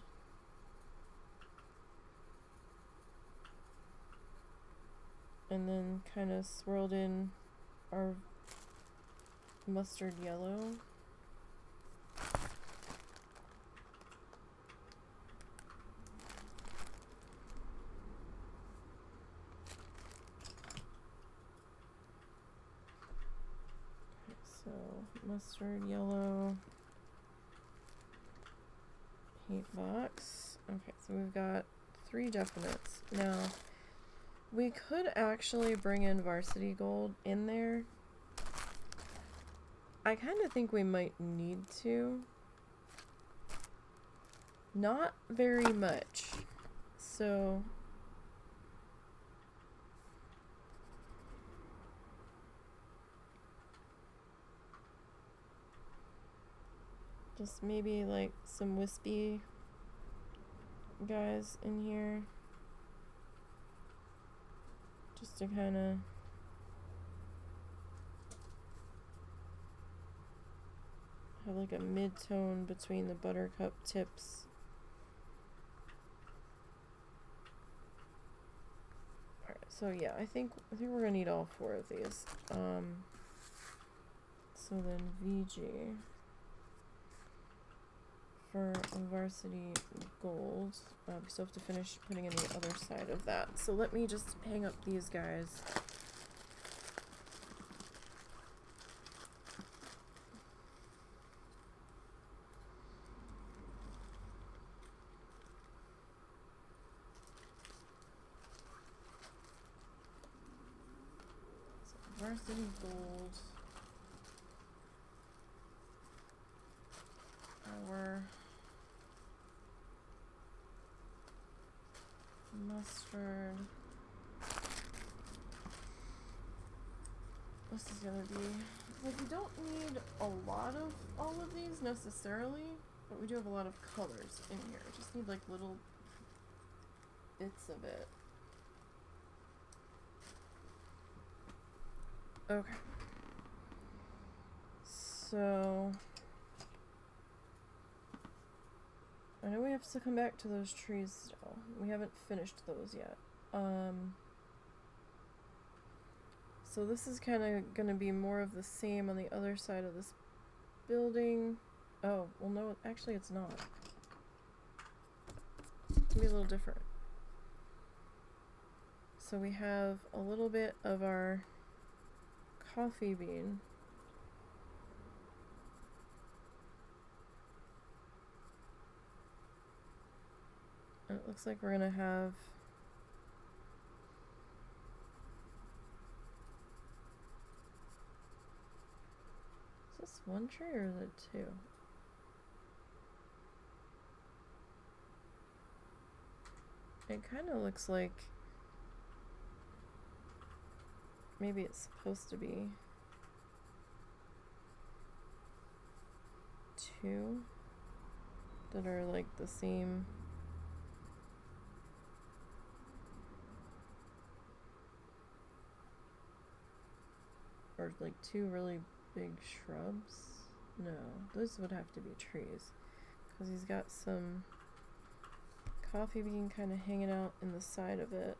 And then kind of swirled in our mustard yellow. Okay, so mustard yellow, paint box. Okay, so we've got 3 definites. Now, we could actually bring in varsity gold in there. I kind of think we might need to. Not very much. So just maybe like some wispy guys in here. Just to kind of have like a mid-tone between the buttercup tips. Alright, so yeah, I think we're gonna need all 4 of these. So then VG for varsity gold. We still have to finish putting in the other side of that. So let me just hang up these guys. varsity gold. Our mustard. This is gonna be like, we don't need a lot of all of these necessarily, but we do have a lot of colors in here. Just need like little bits of it. Okay. So I know we have to come back to those trees still. We haven't finished those yet. So this is kind of going to be more of the same on the other side of this building. Oh, well no, actually it's not. It's going to be a little different. So we have a little bit of our coffee bean. And it looks like we're going to have is this one tree or is it two? It kind of looks like maybe it's supposed to be two that are like the same. Or like two really big shrubs. No, those would have to be trees. Because he's got some coffee bean kind of hanging out in the side of it.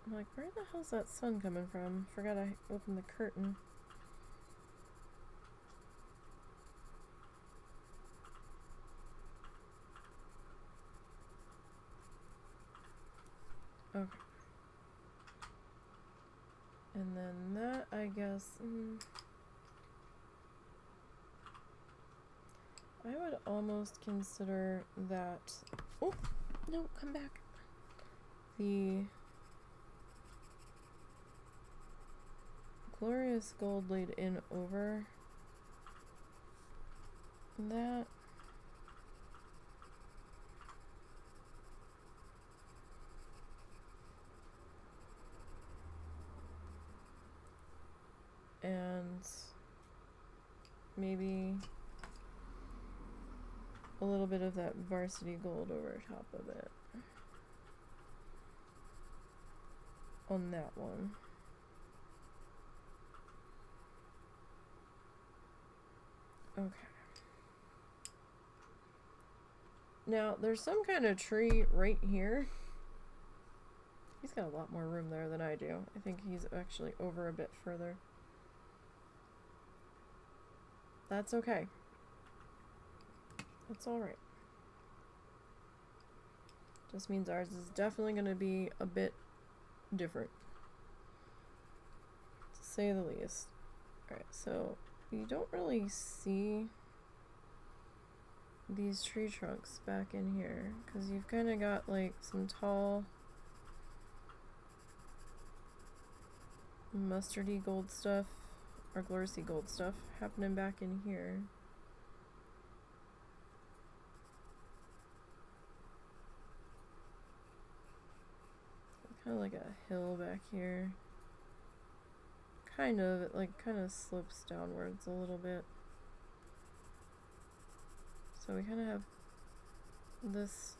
I'm like, where the hell's that sun coming from? Forgot I opened the curtain. Okay. And then that, I guess, I would almost consider that, oh, no, come back. The glorious gold laid in over that. And maybe a little bit of that varsity gold over top of it on that one. Okay. Now there's some kind of tree right here. He's got a lot more room there than I do. I think he's actually over a bit further. That's okay. That's alright. Just means ours is definitely going to be a bit different, to say the least. Alright, so you don't really see these tree trunks back in here, because you've kind of got like some tall mustardy gold stuff, or gloriously gold stuff happening back in here. Kind of like a hill back here. Kind of, it like kind of slopes downwards a little bit. So we kind of have this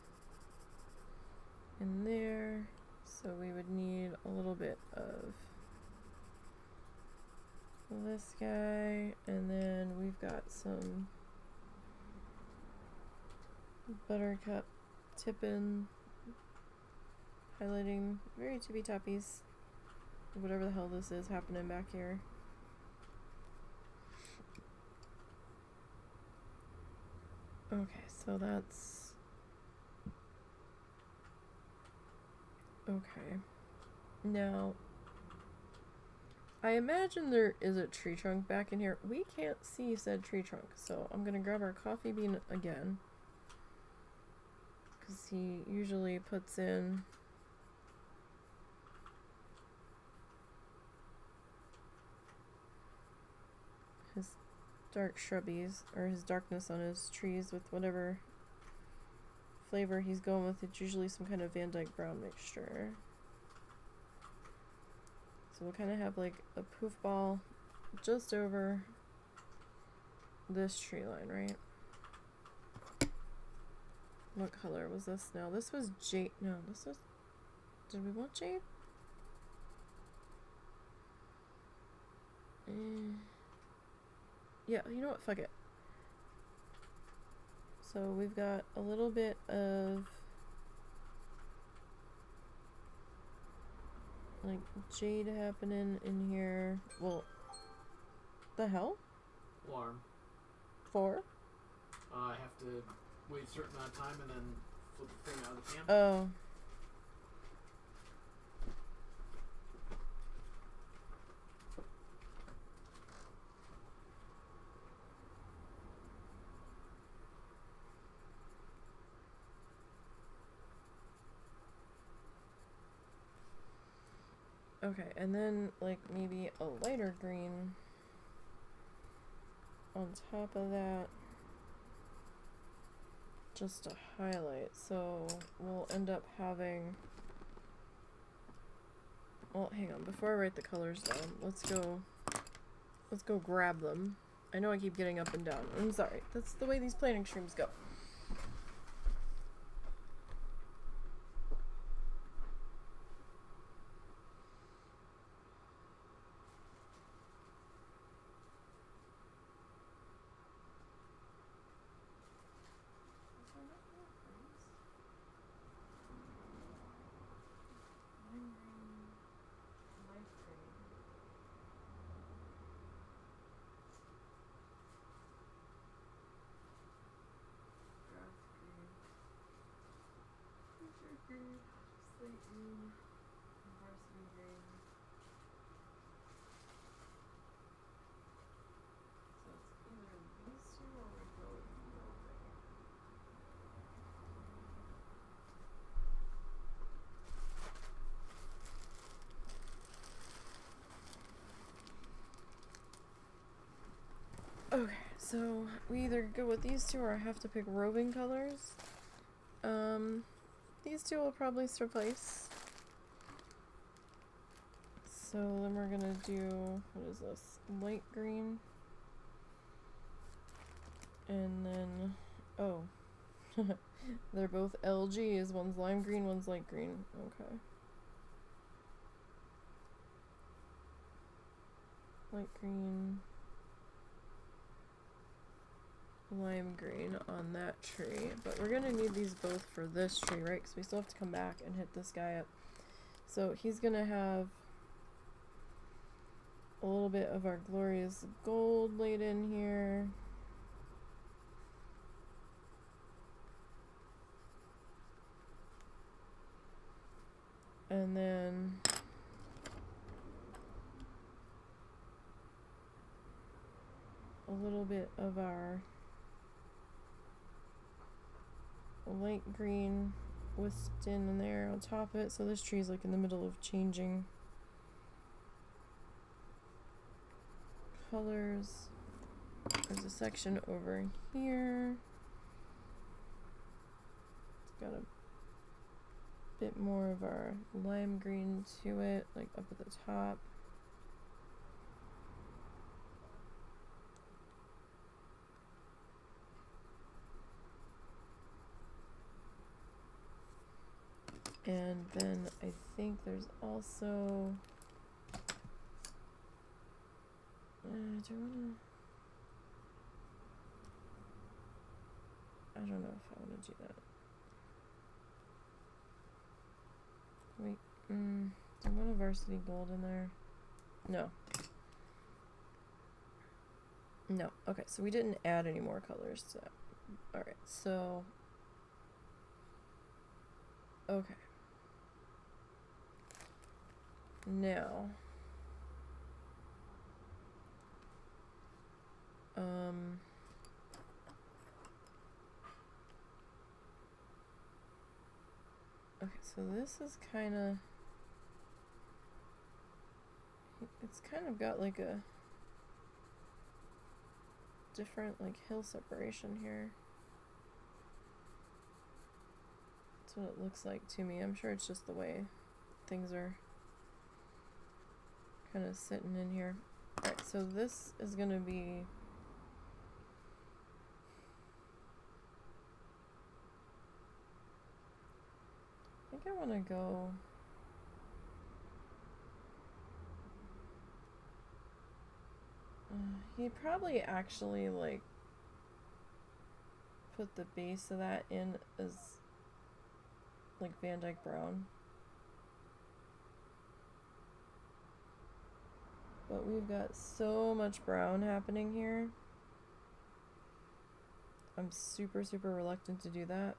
in there. So we would need a little bit of this guy, and then we've got some buttercup tippin', highlighting very tippy toppies, whatever the hell this is happening back here. Okay, so that's okay. Now I imagine there is a tree trunk back in here. We can't see said tree trunk, so I'm gonna grab our coffee bean again. because he usually puts in his dark shrubbies, or his darkness on his trees with whatever flavor he's going with. It's usually some kind of Van Dyke brown mixture. So we'll kind of have like a poof ball just over this tree line, right? What color was this now? This was jade. No, this was... Did we want jade? Yeah, you know what? Fuck it. So we've got a little bit of like jade happening in here. Well, the hell? Alarm. 4? I have to wait a certain amount of time and then flip the thing out of the can. Oh. Okay, and then like maybe a lighter green on top of that, just to highlight. So we'll end up having, well, hang on, before I write the colors down, let's go grab them. I know I keep getting up and down. I'm sorry. That's the way these planning streams go. Okay, so we either go with these two or I have to pick roving colors. These two will probably suffice. So then we're gonna do, what is this? Light green. And then, oh. They're both LGs. One's lime green, one's light green. Okay. Light green. Lime green on that tree, but we're gonna need these both for this tree, right? Because we still have to come back and hit this guy up. So he's gonna have a little bit of our glorious gold laid in here. And then a little bit of our light green wisped in there on top of it. So this tree's like in the middle of changing colors. There's a section over here. It's got a bit more of our lime green to it, like up at the top. And then I think there's also, do I don't know if I want to do that. Wait, do I want a varsity gold in there? No. No. Okay, so we didn't add any more colors to that. Alright, so, okay. Now, Okay, so this is kind of... It's kind of got like a different like hill separation here. That's what it looks like to me. I'm sure it's just the way things are kind of sitting in here. Alright, so this is going to be... I think I want to go... He probably actually like put the base of that in as like Van Dyke brown. But we've got so much brown happening here. I'm super reluctant to do that.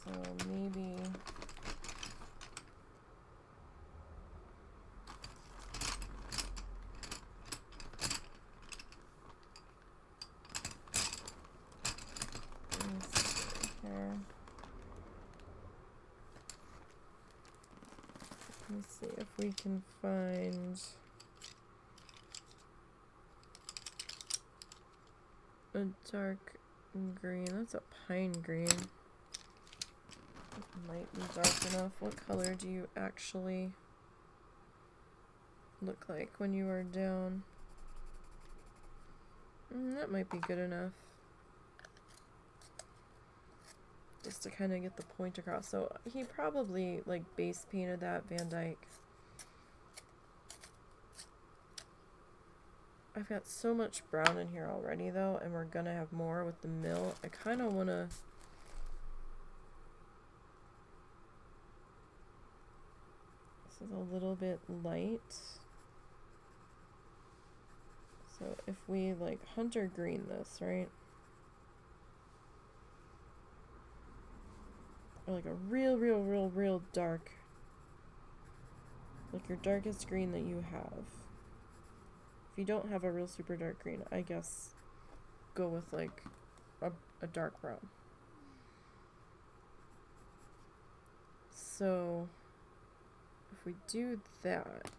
So maybe... Let's see if we can find a dark green. That's a pine green. It might be dark enough. What color do you actually look like when you are down? That might be good enough. Just to kind of get the point across. So he probably like base painted that Van Dyke. I've got so much brown in here already though, and we're gonna have more with the mill. I kind of want to... This is a little bit light. So if we like hunter green this, right? Or like a real dark, like your darkest green that you have. If you don't have a real super dark green, I guess go with like a dark brown. So if we do that,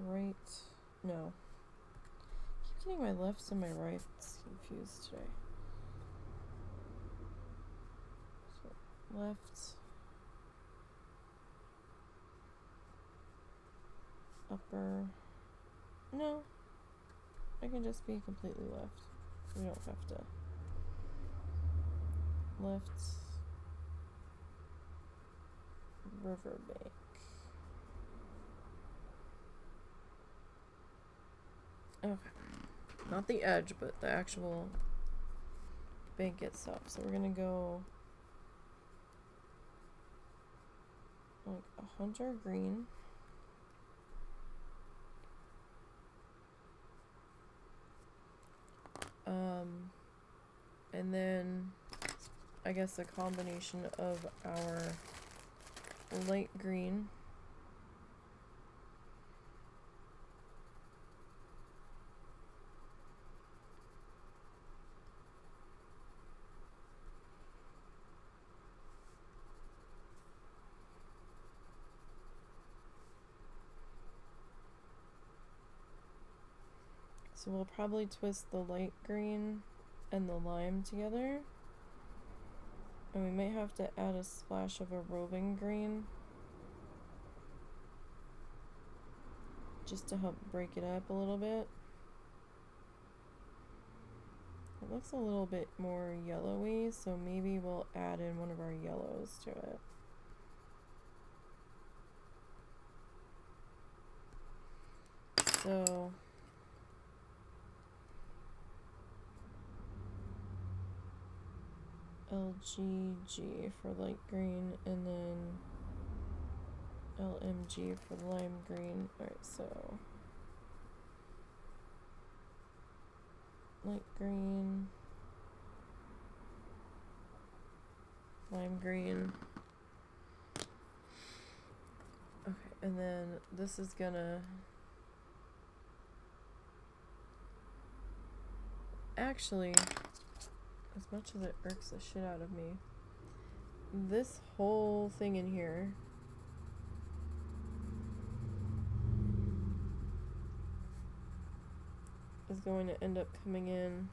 right, no. I keep getting my lefts and my rights confused today. So left, upper, no, I can just be completely left. We don't have to. Left, riverbank. Okay. Not the edge, but the actual bank itself. So we're gonna go like a hunter green. And then I guess a combination of our light green so we'll probably twist the light green and the lime together. And we might have to add a splash of a roving green just to help break it up a little bit. It looks a little bit more yellowy, so maybe we'll add in one of our yellows to it. So LGG for light green, and then LMG for lime green. Alright, so light green, lime green. Okay, and then this is gonna actually, as much as it irks the shit out of me, this whole thing in here is going to end up coming in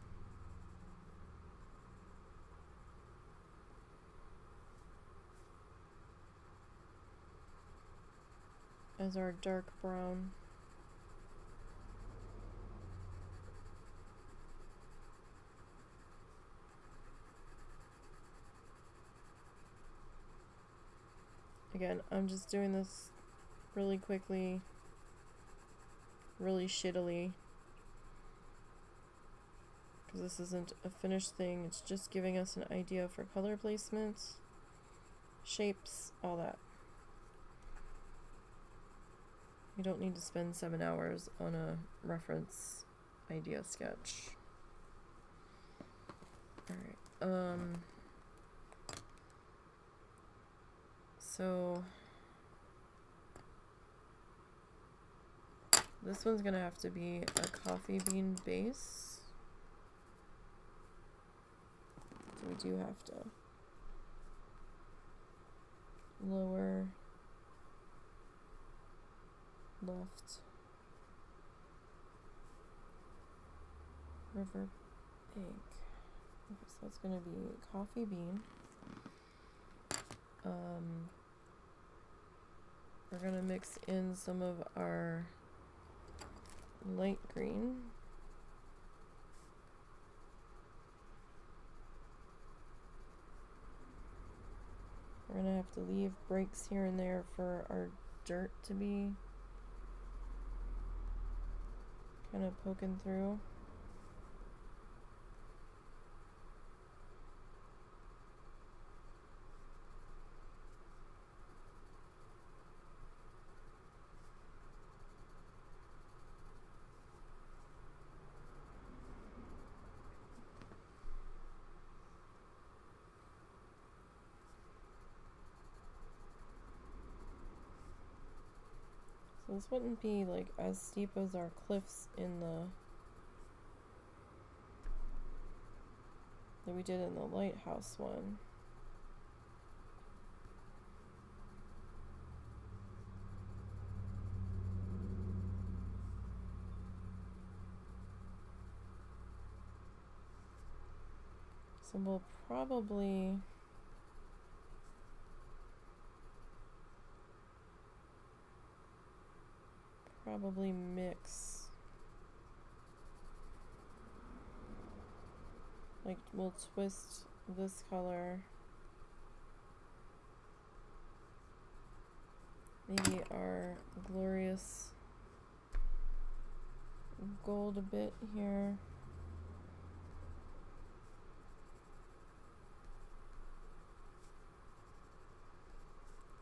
as our dark brown. Again, I'm just doing this really quickly, really shittily, because this isn't a finished thing. It's just giving us an idea for color placement, shapes, all that. You don't need to spend 7 hours on a reference idea sketch. Alright, so this one's gonna have to be a coffee bean base. So we do have to lower left river bank. Okay, so that's gonna be coffee bean. We're gonna mix in some of our light green. We're gonna have to leave breaks here and there for our dirt to be kind of poking through. So this wouldn't be like as steep as our cliffs in the that we did in the lighthouse one. So we'll probably mix, like we'll twist this color, maybe our glorious gold a bit here.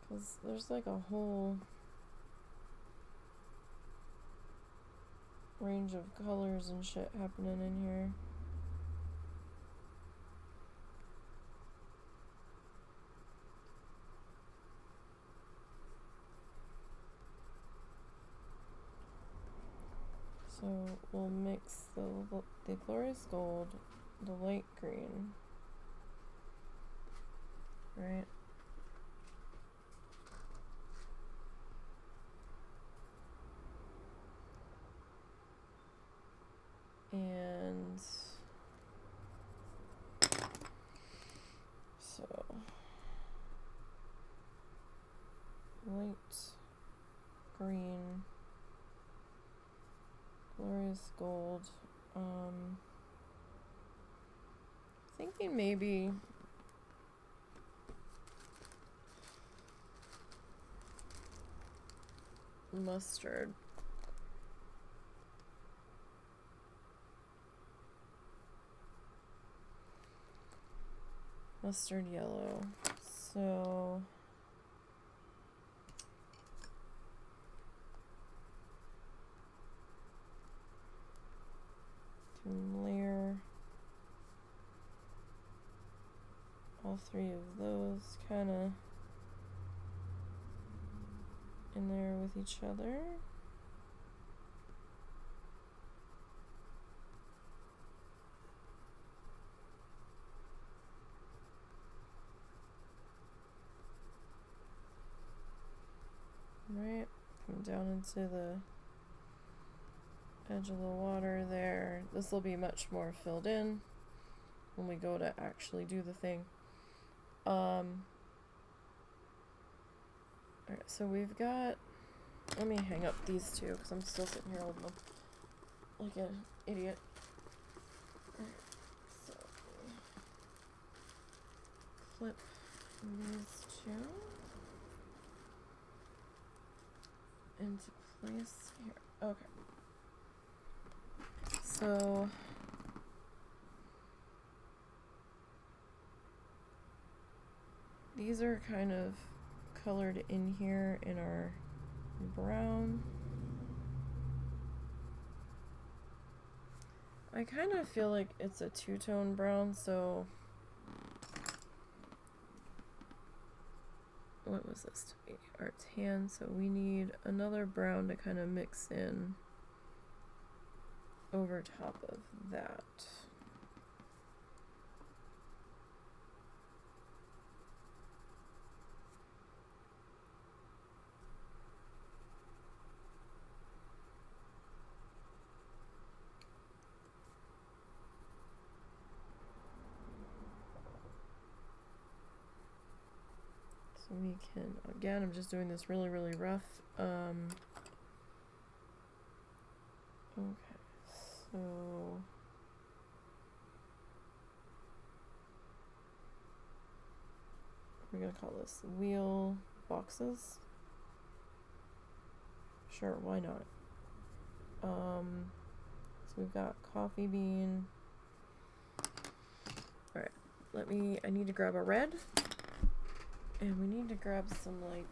Because there's like a whole range of colors and shit happening in here. So we'll mix the glorious gold, the light green, right? And so light green, glorious gold. Thinking maybe mustard. Mustard yellow. So can layer all three of those kind of in there with each other. down into the edge of the water there. This will be much more filled in when we go to actually do the thing. Alright, so we've got, let me hang up these two because I'm still sitting here holding them like an idiot. So clip these two into place here. Okay. So these are kind of colored in here in our brown. I kind of feel like it's a two-tone brown, so what was this to be? Our tan, so we need another brown to kind of mix in over top of that. So we can, again, I'm just doing this really, really rough. Okay, so we're gonna call this wheel boxes. Sure, why not? So we've got coffee bean. Alright, I need to grab a red. And we need to grab some, like,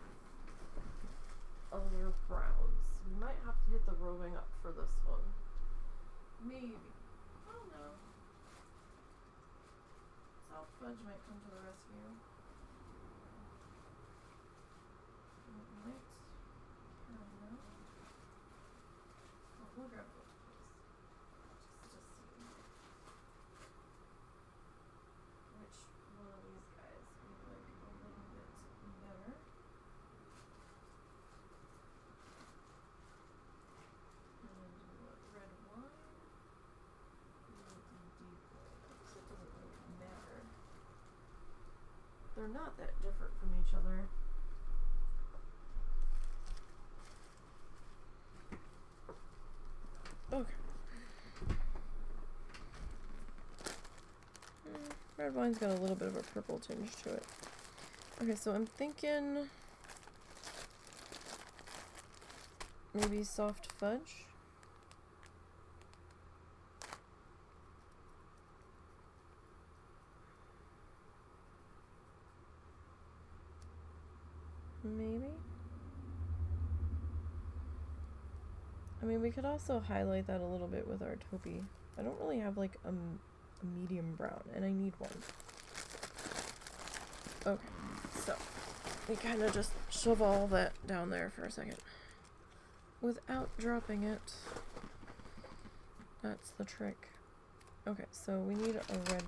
other browns. We might have to hit the roving up for this one. Maybe. I don't know. South Fudge might come to the rescue. Might. I don't know. Oh, we'll grab both of these. Just see. Which one of these guys we like a little bit better. And what, red wine? Deep wine. So it doesn't really matter. They're not that different from each other. Okay. Red wine's got a little bit of a purple tinge to it. Okay, so I'm thinking maybe soft fudge. Maybe. I mean, we could also highlight that a little bit with our taupe. I don't really have like a medium brown, and I need one. Okay, so we kind of just shove all that down there for a second without dropping it. That's the trick. Okay, so we need a red.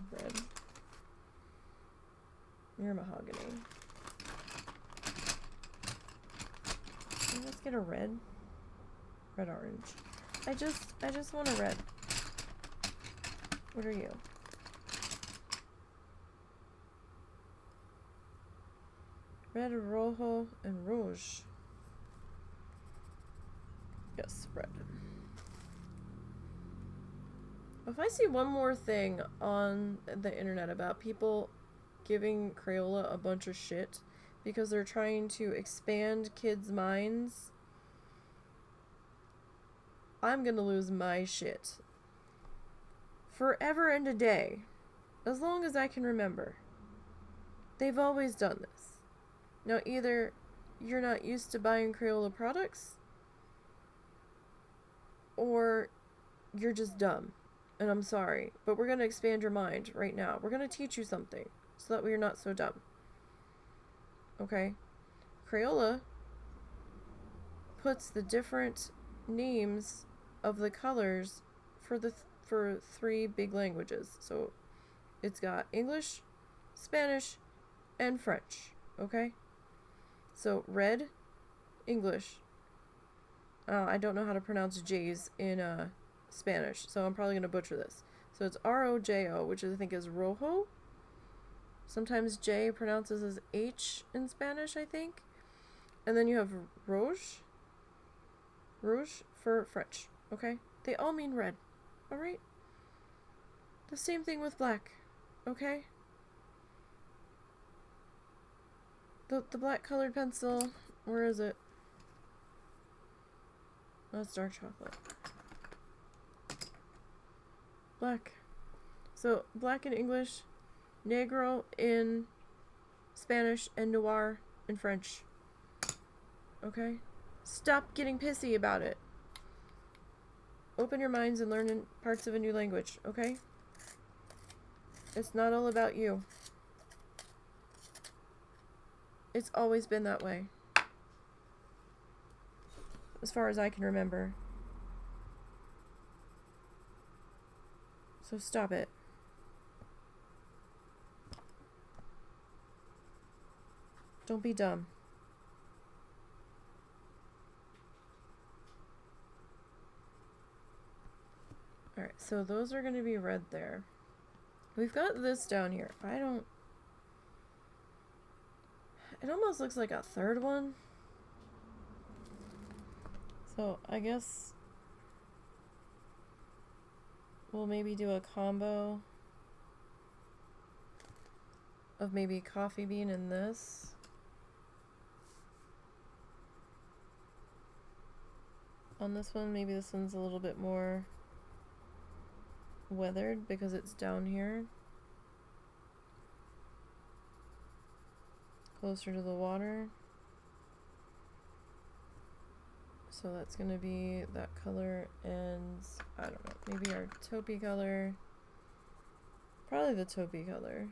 Near mahogany. Let's get a red orange. I just want a red. What are you? Red, rojo, and rouge. Yes, red. If I see one more thing on the internet about people giving Crayola a bunch of shit because they're trying to expand kids' minds, I'm gonna lose my shit. Forever and a day. As long as I can remember. They've always done this. Now, either you're not used to buying Crayola products, or you're just dumb. And I'm sorry, but we're gonna expand your mind right now. We're gonna teach you something so that we're not so dumb. Okay? Crayola puts the different names of the colors for three big languages. So it's got English, Spanish, and French. Okay? So red, English, I don't know how to pronounce J's in Spanish, so I'm probably going to butcher this. So it's R-O-J-O, which I think is rojo. Sometimes J pronounces as H in Spanish, I think. And then you have rouge. Rouge for French, okay? They all mean red, alright? The same thing with black, okay? The black colored pencil, where is it? Oh, it's dark chocolate. Black. So, black in English, negro in Spanish, and noir in French. Okay? Stop getting pissy about it. Open your minds and learn in parts of a new language, okay? It's not all about you. It's always been that way. As far as I can remember. So stop it. Don't be dumb. Alright, so those are going to be red there. We've got this down here. It almost looks like a third one. So I guess we'll maybe do a combo of maybe coffee bean and this. On this one, maybe this one's a little bit more weathered because it's down here. Closer to the water. So that's going to be that color and, I don't know, maybe our taupey color. Probably the taupey color.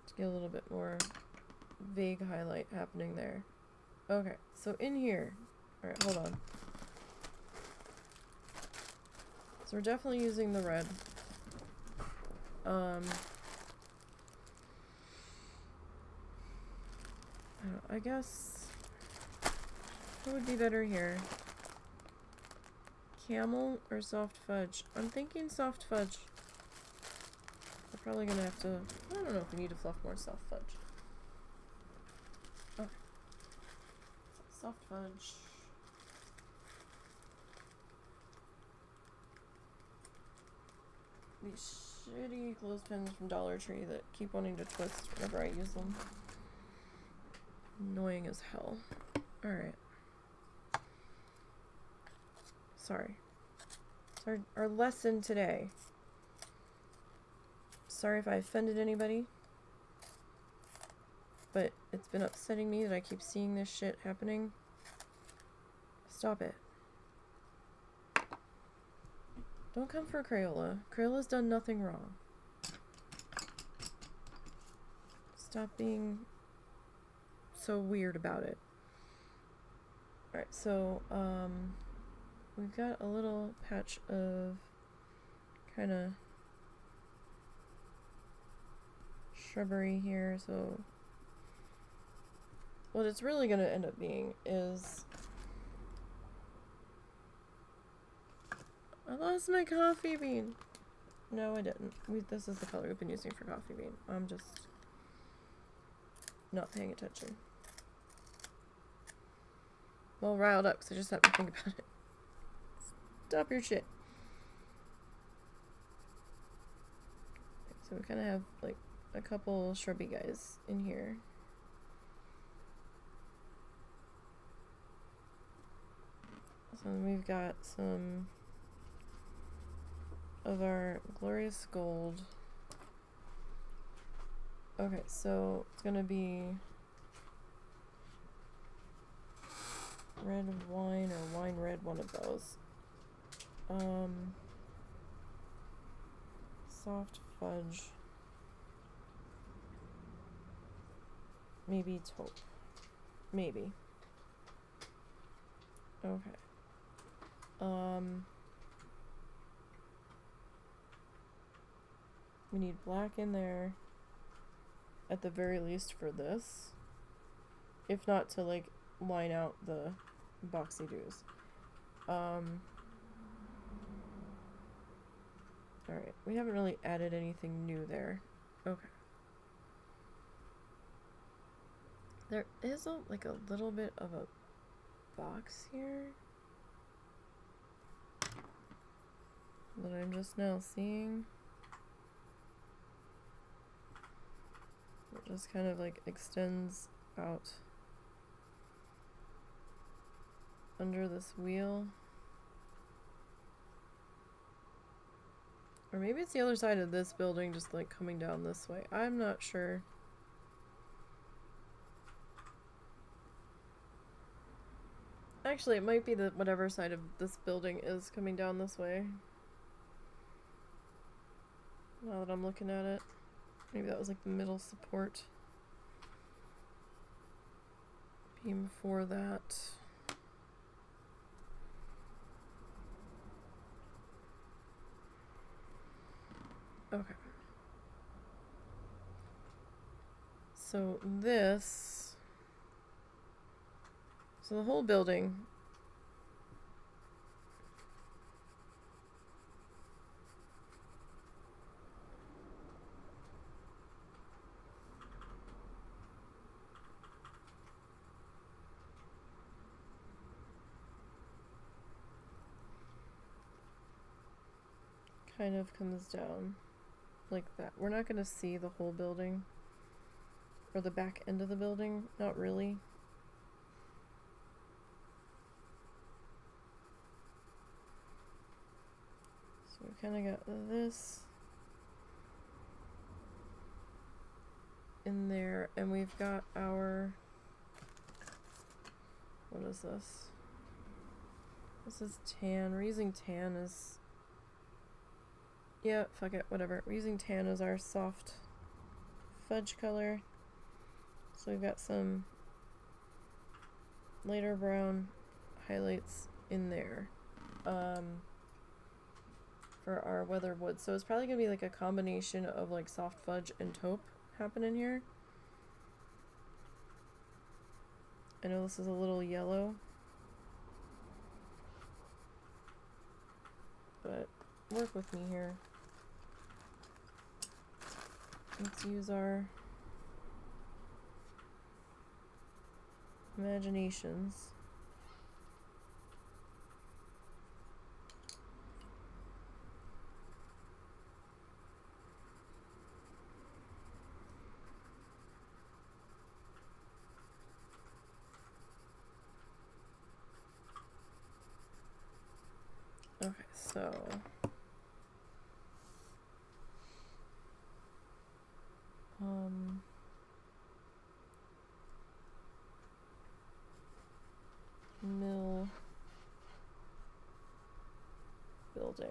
To get a little bit more vague highlight happening there. Okay, so in here, alright, hold on. So we're definitely using the red. I guess what would be better here? Camel or soft fudge? I'm thinking soft fudge. We're probably gonna have to, I don't know if we need to fluff more soft fudge. Okay. Soft fudge. These shitty clothespins from Dollar Tree that keep wanting to twist whenever I use them. Annoying as hell. Alright. Sorry. It's our lesson today. Sorry if I offended anybody. But it's been upsetting me that I keep seeing this shit happening. Stop it. Don't come for Crayola. Crayola's done nothing wrong. Stop being so weird about it. Alright, so, we've got a little patch of kind of shrubbery here, so what it's really going to end up being is I lost my coffee bean. No, I didn't. This is the color we've been using for coffee bean. I'm just not paying attention. Well, riled up because I just had to think about it. Stop your shit. So we kind of have like a couple shrubby guys in here. So we've got some of our glorious gold. Okay, so it's gonna be red wine or wine red, one of those. Soft fudge. Maybe taupe. Maybe. Okay. We need black in there at the very least for this. If not to like line out the boxy doos. Alright, we haven't really added anything new there. Okay. There is like a little bit of a box here that I'm just now seeing. It just kind of like extends out under this wheel. Or maybe it's the other side of this building just like coming down this way. I'm not sure. Actually, it might be the whatever side of this building is coming down this way. Now that I'm looking at it. Maybe that was like the middle support beam for that. Okay. So the whole building kind of comes down like that. We're not going to see the whole building or the back end of the building, not really. So we kind of got this in there, and we've got our, what is this? This is tan. We're using tan as, yeah, fuck it, whatever. We're using tan as our soft fudge color. So we've got some lighter brown highlights in there for our weathered wood. So it's probably gonna be like a combination of like soft fudge and taupe happening here. I know this is a little yellow, but work with me here. Let's use our imaginations. Okay, so mill building.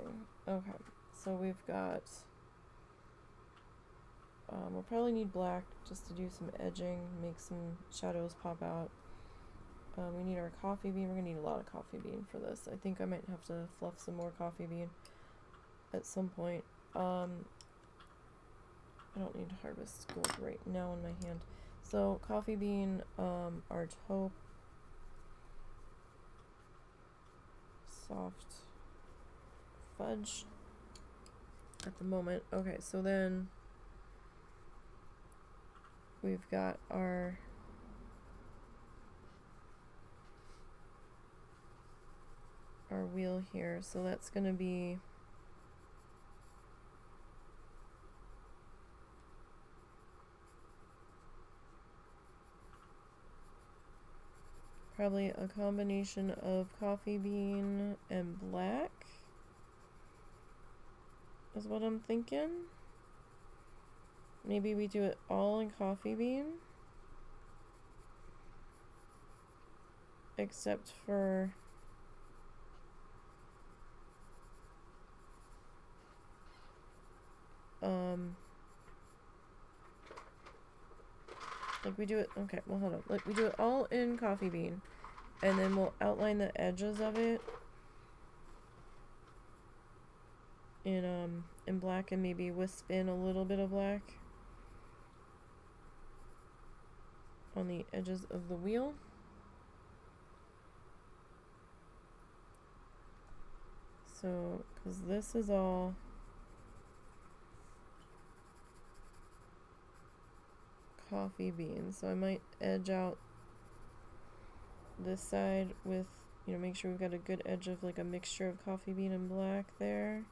Okay, so we've got we'll probably need black just to do some edging, make some shadows pop out. We need our coffee bean. We're gonna need a lot of coffee bean for this. I think I might have to fluff some more coffee bean at some point. I don't need to harvest gold right now in my hand. So coffee bean, our taupe, soft fudge at the moment. Okay, so then we've got our wheel here, so that's gonna be probably a combination of coffee bean and black is what I'm thinking. Maybe we do it all in coffee bean, except for like we do it, okay, well hold on, like we do it all in coffee bean, and then we'll outline the edges of it in black, and maybe wisp in a little bit of black on the edges of the wheel. So, because this is all coffee beans, so I might edge out this side with, you know, make sure we've got a good edge of like a mixture of coffee bean and black there.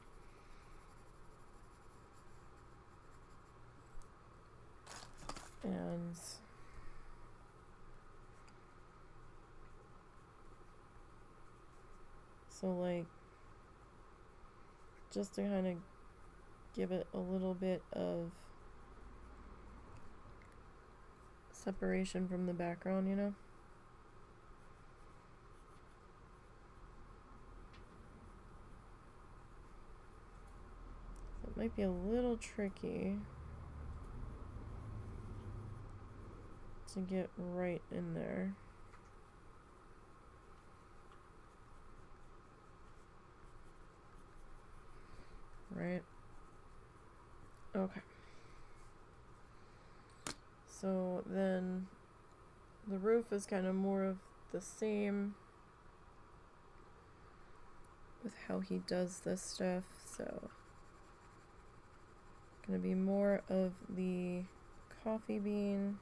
And so like, just to kind of give it a little bit of separation from the background, you know? So it might be a little tricky to get right in there. Right? Okay. So then the roof is kind of more of the same with how he does this stuff. So gonna be more of the coffee bean.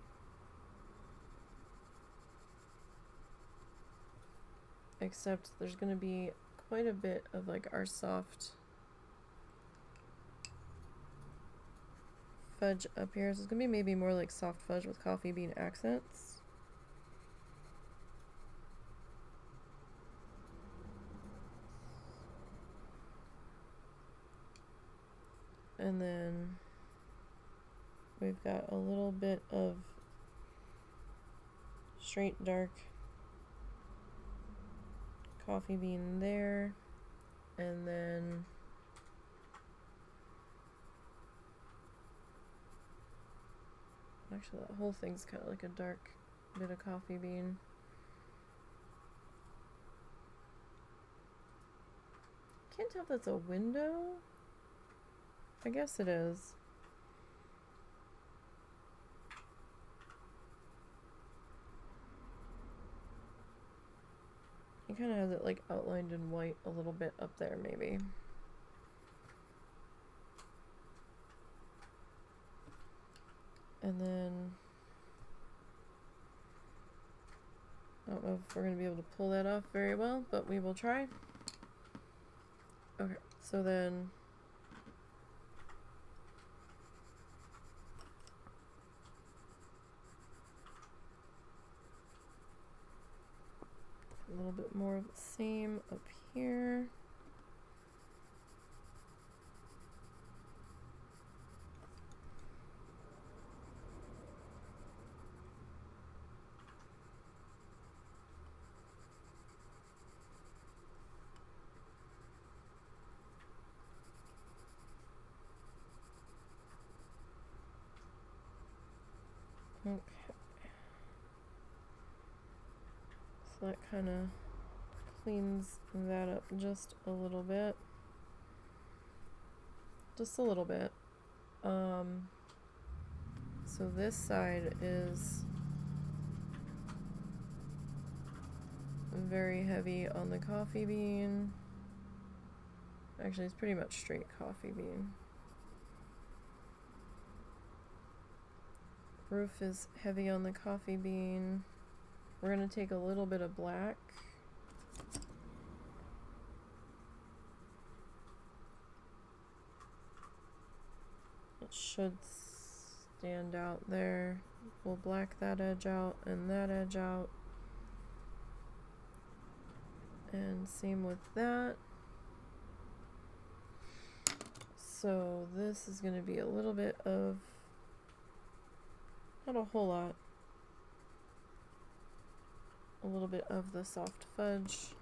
Except there's gonna be quite a bit of like our soft fudge up here. So it's gonna be maybe more like soft fudge with coffee bean accents. And then we've got a little bit of straight dark coffee bean there. And then actually that whole thing's kind of like a dark bit of coffee bean. Can't tell if that's a window. I guess it is. He kind of has it like outlined in white a little bit up there maybe. And then I don't know if we're going to be able to pull that off very well, but we will try. Okay, so then a little bit more of the same up here. Okay. So that kind of cleans that up just a little bit. Just a little bit. So this side is very heavy on the coffee bean. Actually, it's pretty much straight coffee bean. Roof is heavy on the coffee bean. We're going to take a little bit of black. It should stand out there. We'll black that edge out and that edge out. And same with that. So this is going to be a little bit of, not a whole lot, a little bit of the soft fudge.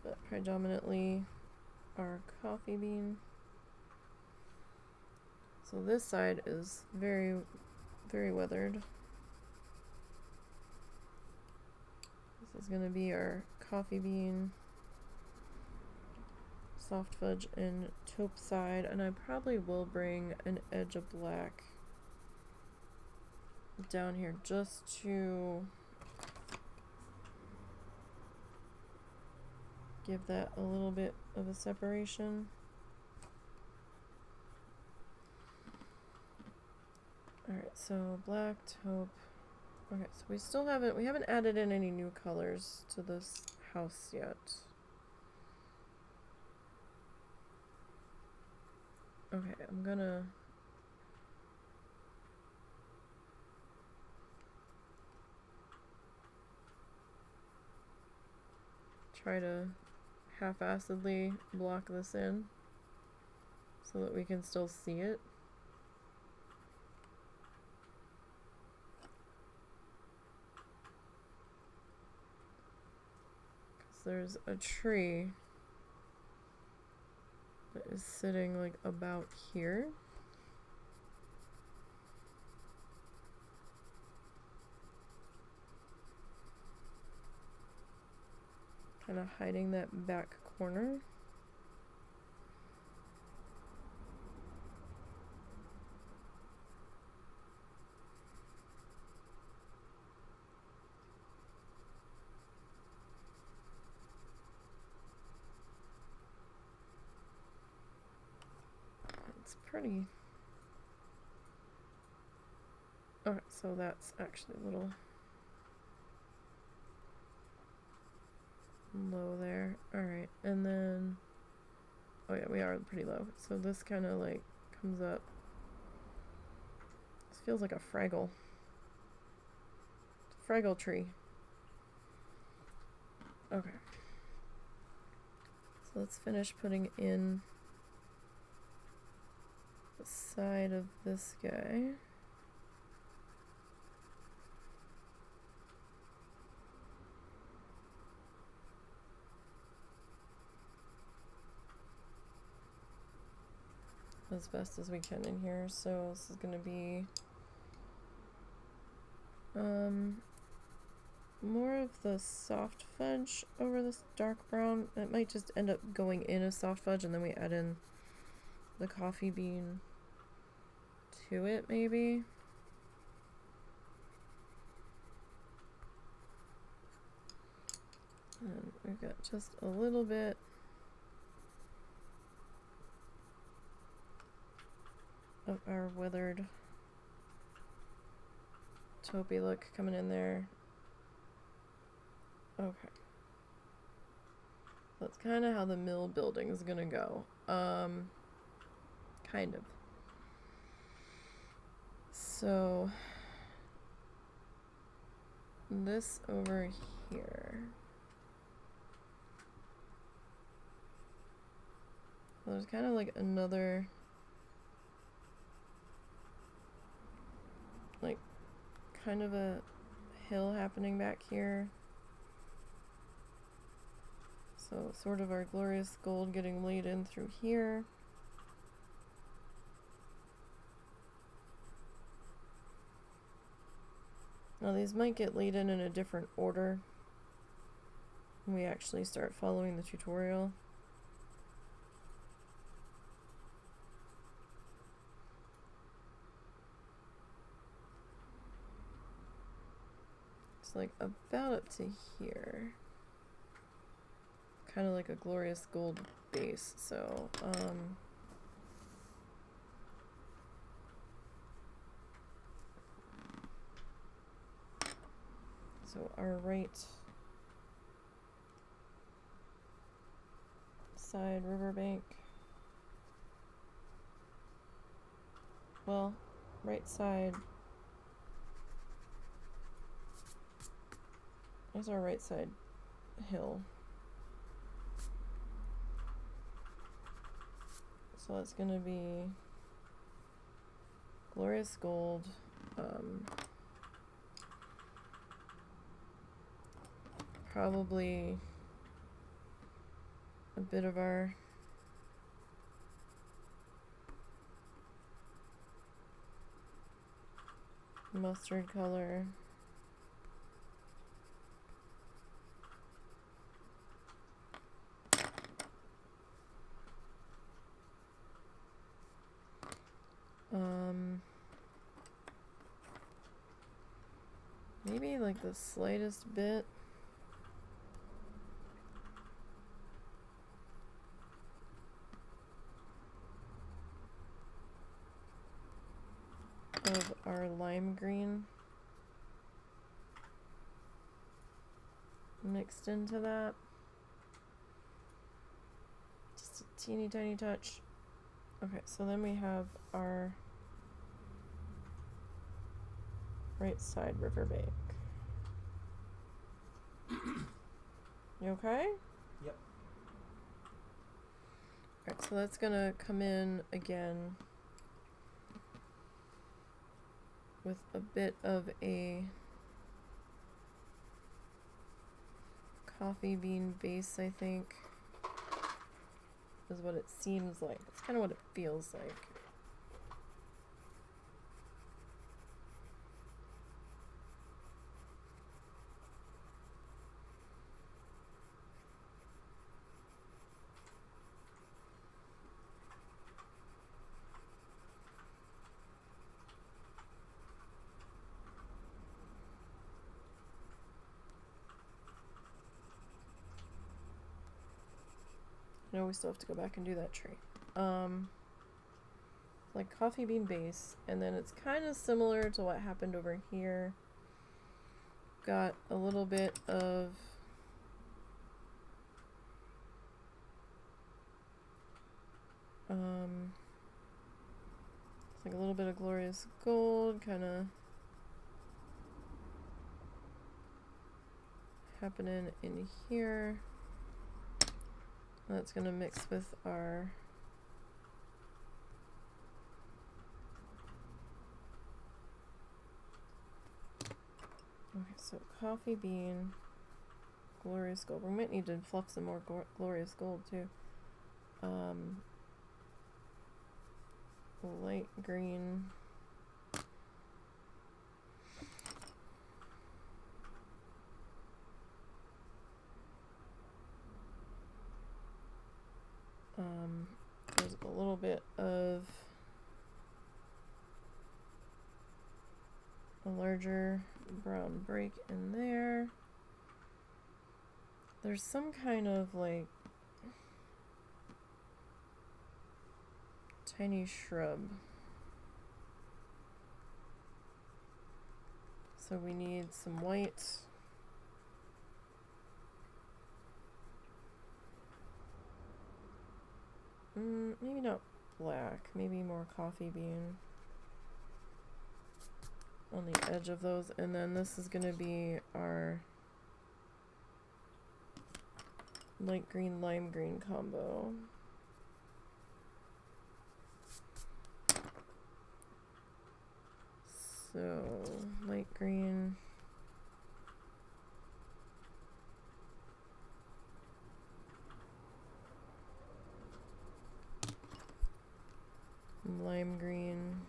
But predominantly our coffee bean. So this side is very, very weathered. This is going to be our coffee bean, soft fudge, and taupe side, and I probably will bring an edge of black down here just to give that a little bit of a separation. Alright, so black, taupe. Okay, so we haven't added in any new colors to this house yet. Okay, I'm gonna try to half-assedly block this in so that we can still see it. There's a tree that is sitting like about here. Kind of hiding that back corner. Pretty. Okay, so that's actually a little low there. Alright, and then, oh yeah, we are pretty low. So this kind of like comes up. This feels like a Fraggle. Fraggle tree. Okay. So let's finish putting in side of this guy. As best as we can in here. So this is gonna be more of the soft fudge over this dark brown. It might just end up going in as soft fudge and then we add in the coffee bean to it, maybe. And we've got just a little bit of our weathered taupey look coming in there. Okay. That's kind of how the mill building is gonna go. Kind of. So this over here. There's kind of like another, like, kind of a hill happening back here. So sort of our glorious gold getting laid in through here. Now these might get laid in a different order when we actually start following the tutorial. It's like about up to here. Kind of like a glorious gold base, so so our right side riverbank, well, right side, there's our right side hill. So that's gonna be glorious gold, probably a bit of our mustard color. Maybe like the slightest bit. Of our lime green mixed into that. Just a teeny tiny touch. Okay, so then we have our right side riverbank. You okay? Yep. Alright, so that's gonna come in again with a bit of a coffee bean base, I think, is what it seems like. It's kind of what it feels like. I know we still have to go back and do that tree. Like coffee bean base, and then it's kind of similar to what happened over here. Got a little bit of it's like a little bit of glorious gold kind of happening in here. That's gonna mix with our so coffee bean, glorious gold. We might need to fluff some more glorious gold too. Light green. There's a little bit of a larger brown break in there. There's some kind of like tiny shrub. So we need some white. Maybe not black, maybe more coffee bean on the edge of those. And then this is going to be our light green, lime green combo. So, light green. Lime green.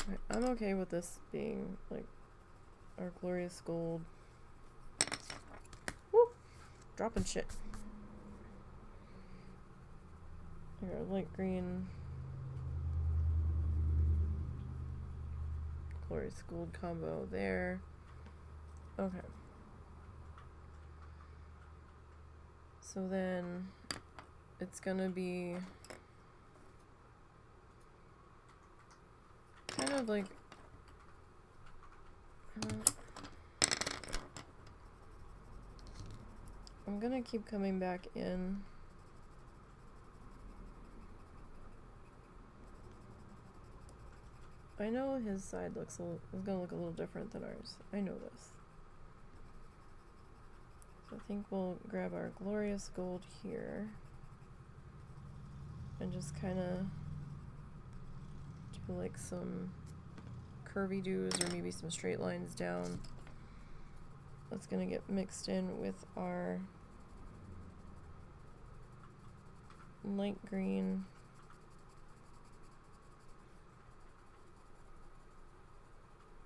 Right, I'm okay with this being like our glorious gold. Woo! Dropping shit. Like our light green. Glorious gold combo there. Okay. So then it's gonna be kind of like I'm gonna keep coming back in. I know his side is gonna look a little different than ours. I know this. So I think we'll grab our glorious gold here and just kind of do like some curvy doos or maybe some straight lines down. That's gonna get mixed in with our light green,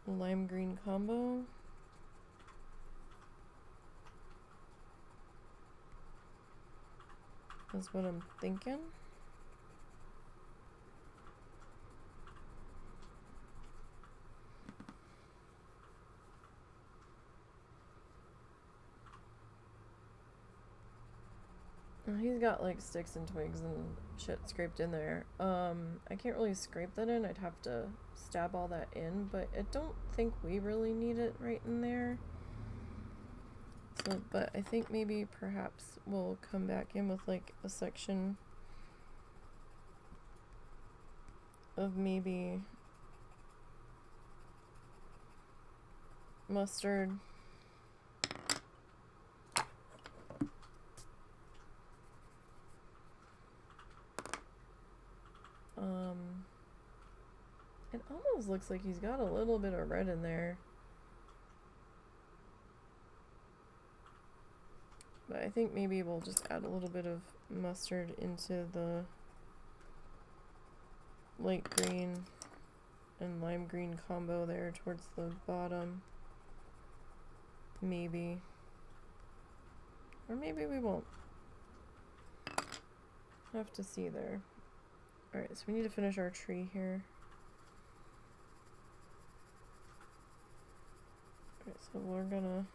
lime green combo. That's what I'm thinking. He's got like sticks and twigs and shit scraped in there. I can't really scrape that in. I'd have to stab all that in, but I don't think we really need it right in there. So, but I think maybe perhaps we'll come back in with like a section of maybe mustard. It almost looks like he's got a little bit of red in there. But I think maybe we'll just add a little bit of mustard into the light green and lime green combo there towards the bottom. Maybe. Or maybe we won't. Have to see there. Alright, so we need to finish our tree here. Alright, so we're gonna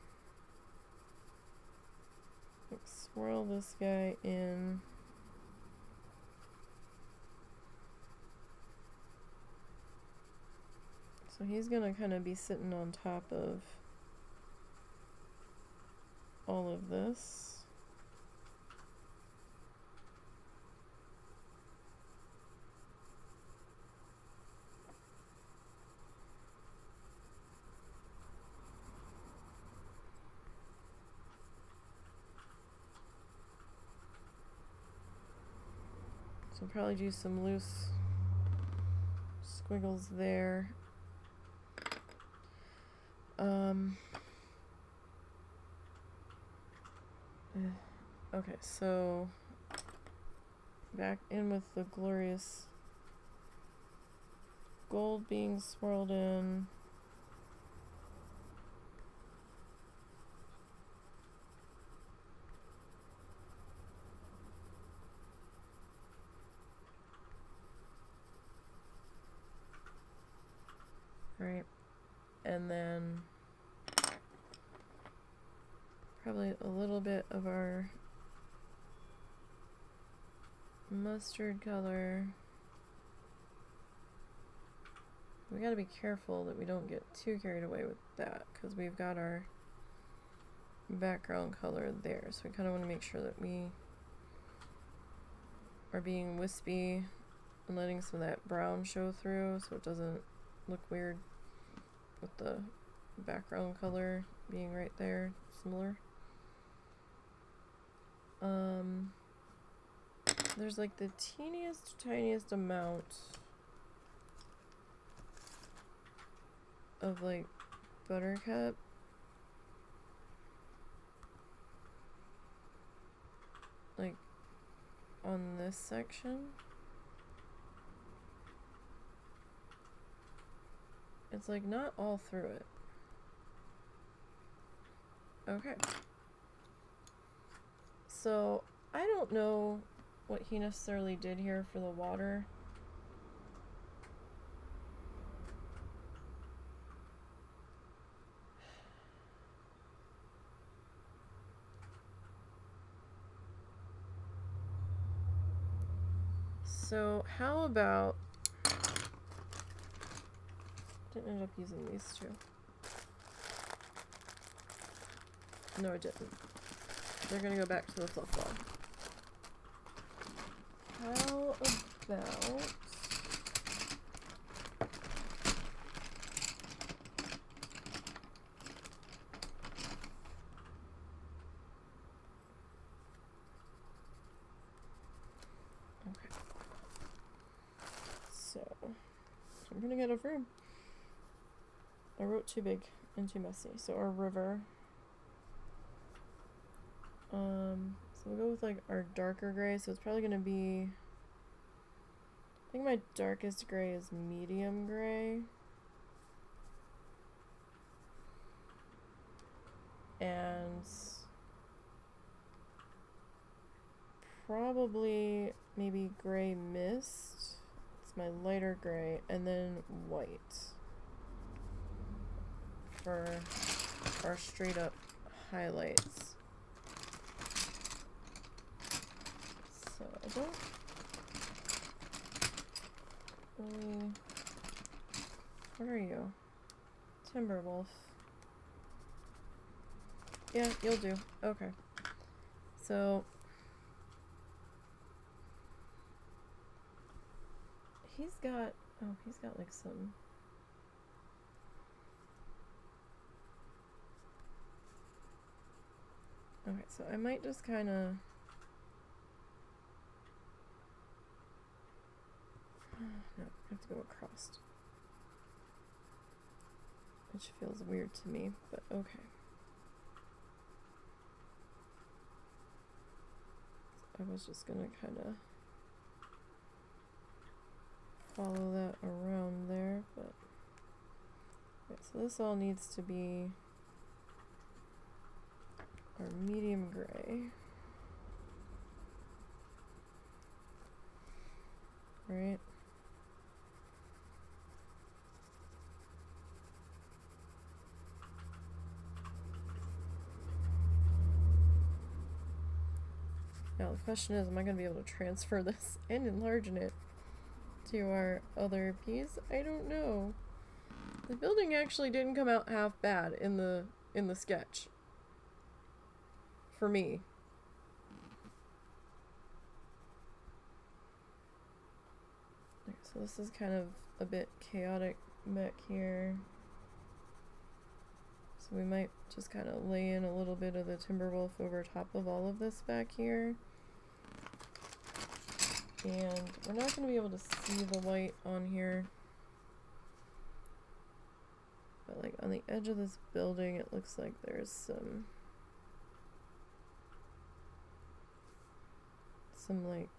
like, swirl this guy in. So he's gonna kind of be sitting on top of all of this. So probably do some loose squiggles there. Okay, so back in with the glorious gold being swirled in. Right, and then probably a little bit of our mustard color. We gotta be careful that we don't get too carried away with that because we've got our background color there. So we kind of want to make sure that we are being wispy and letting some of that brown show through so it doesn't look weird with the background color being right there, similar. There's like the tiniest amount of like buttercup. Like on this section. It's like not all through it. Okay. So I don't know what he necessarily did here for the water. So how about, didn't end up using these two. No, I didn't. They're gonna go back to the fluff ball. How about so I'm gonna get a verb. I wrote too big and too messy. So our river. So we'll go with like our darker gray. So it's probably gonna be, I think my darkest gray is medium gray. And probably maybe gray mist. It's my lighter gray, and then white for our straight up highlights. So I don't really... What are you? Timberwolf. Yeah, you'll do. Okay. So... He's got... Oh, he's got like some... Okay, so I might just kind of... No, I have to go across. Which feels weird to me, but okay. So I was just gonna kind of follow that around there, but... Okay, so this all needs to be our medium gray. Right? Now the question is, am I going to be able to transfer this and enlarge it to our other piece? I don't know. The building actually didn't come out half bad in the sketch. For me. Okay, so this is kind of a bit chaotic back here. So we might just kind of lay in a little bit of the Timberwolf over top of all of this back here. And we're not going to be able to see the white on here. But like on the edge of this building, it looks like there's some like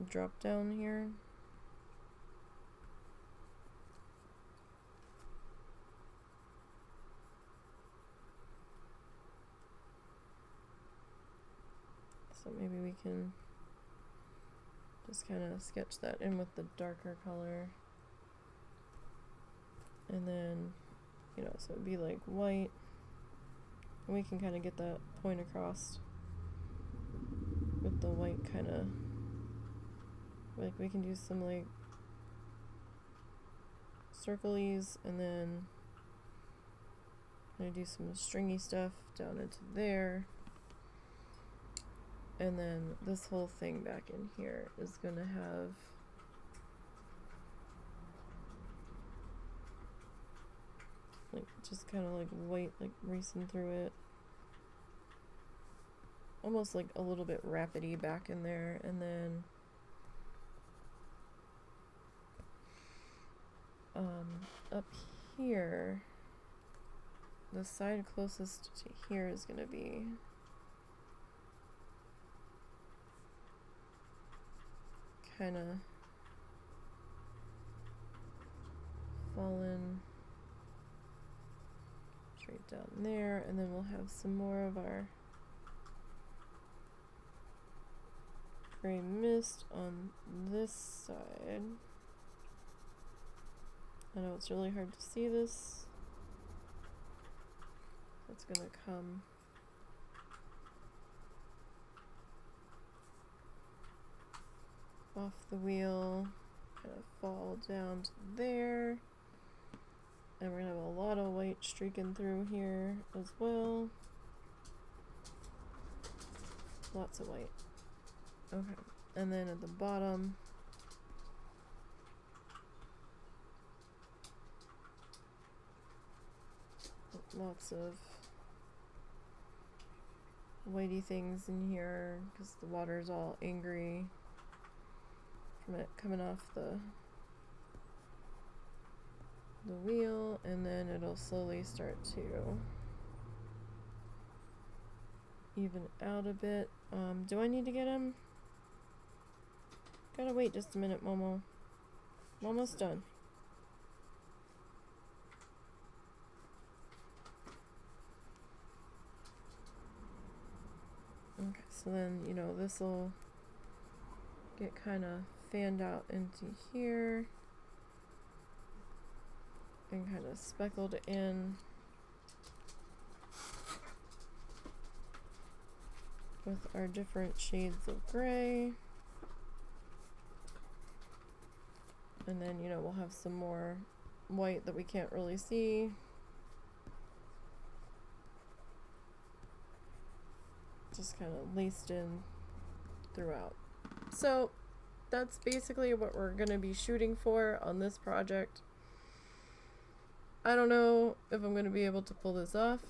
drop down here. So maybe we can just kind of sketch that in with the darker color. And then, you know, so it'd be like white. And we can kind of get that point across with the white kind of, like we can do some like circlies, and then I'm gonna do some stringy stuff down into there. And then this whole thing back in here is gonna have like just kind of like white like racing through it, almost like a little bit rapidy back in there. And then up here, the side closest to here is gonna be kind of fallen straight down there, and then we'll have some more of our gray mist on this side. I know it's really hard to see this. It's gonna come off the wheel, kind of fall down to there. And we're gonna have a lot of white streaking through here as well. Lots of white. Okay, and then at the bottom, lots of whitey things in here because the water's all angry from it coming off the wheel, and then it'll slowly start to even out a bit. Do I need to get him? Gotta wait just a minute, Momo. I'm almost done. Okay, so then, you know, this will get kind of fanned out into here and kind of speckled in. with our different shades of gray. And then, you know, we'll have some more white that we can't really see. Just kind of laced in throughout. So that's basically what we're going to be shooting for on this project. I don't know if I'm going to be able to pull this off.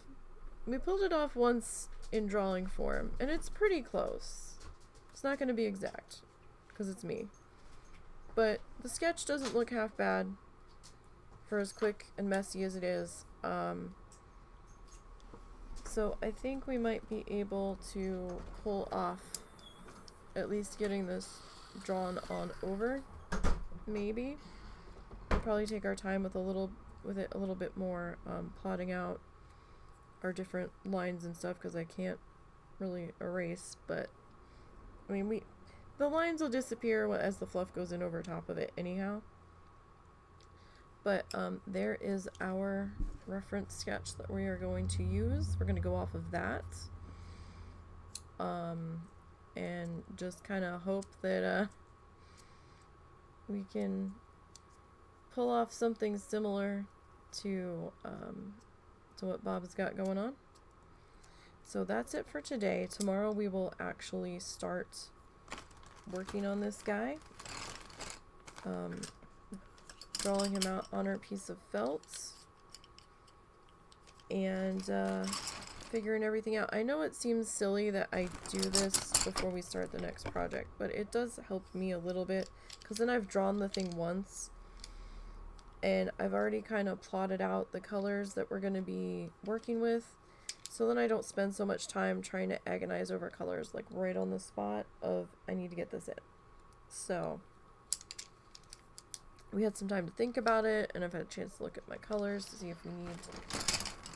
We pulled it off once in drawing form, and it's pretty close. It's not going to be exact, because it's me. But the sketch doesn't look half bad for as quick and messy as it is. So I think we might be able to pull off at least getting this drawn on over. Maybe. We'll probably take our time with it a little bit more, plotting out our different lines and stuff, because I can't really erase, but I mean, the lines will disappear as the fluff goes in over top of it anyhow. But there is our reference sketch that we are going to use. We're going to go off of that. And just kind of hope that we can pull off something similar to what Bob's got going on. So that's it for today. Tomorrow we will actually start working on this guy. Drawing him out on our piece of felt. And figuring everything out. I know it seems silly that I do this before we start the next project, but it does help me a little bit, because then I've drawn the thing once and I've already kind of plotted out the colors that we're going to be working with, so then I don't spend so much time trying to agonize over colors like right on the spot of I need to get this in. So we had some time to think about it, and I've had a chance to look at my colors to see if we need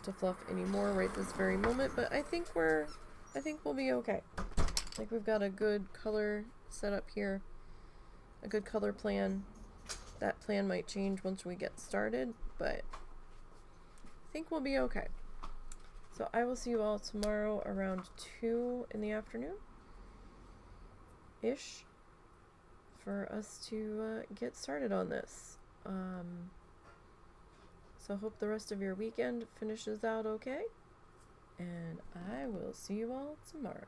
to fluff any more right this very moment, but I think we'll be okay. I think we've got a good color set up here, a good color plan. That plan might change once we get started, but I think we'll be okay. So I will see you all tomorrow around 2 in the afternoon ish for us to get started on this. So hope the rest of your weekend finishes out okay, and I will see you all tomorrow.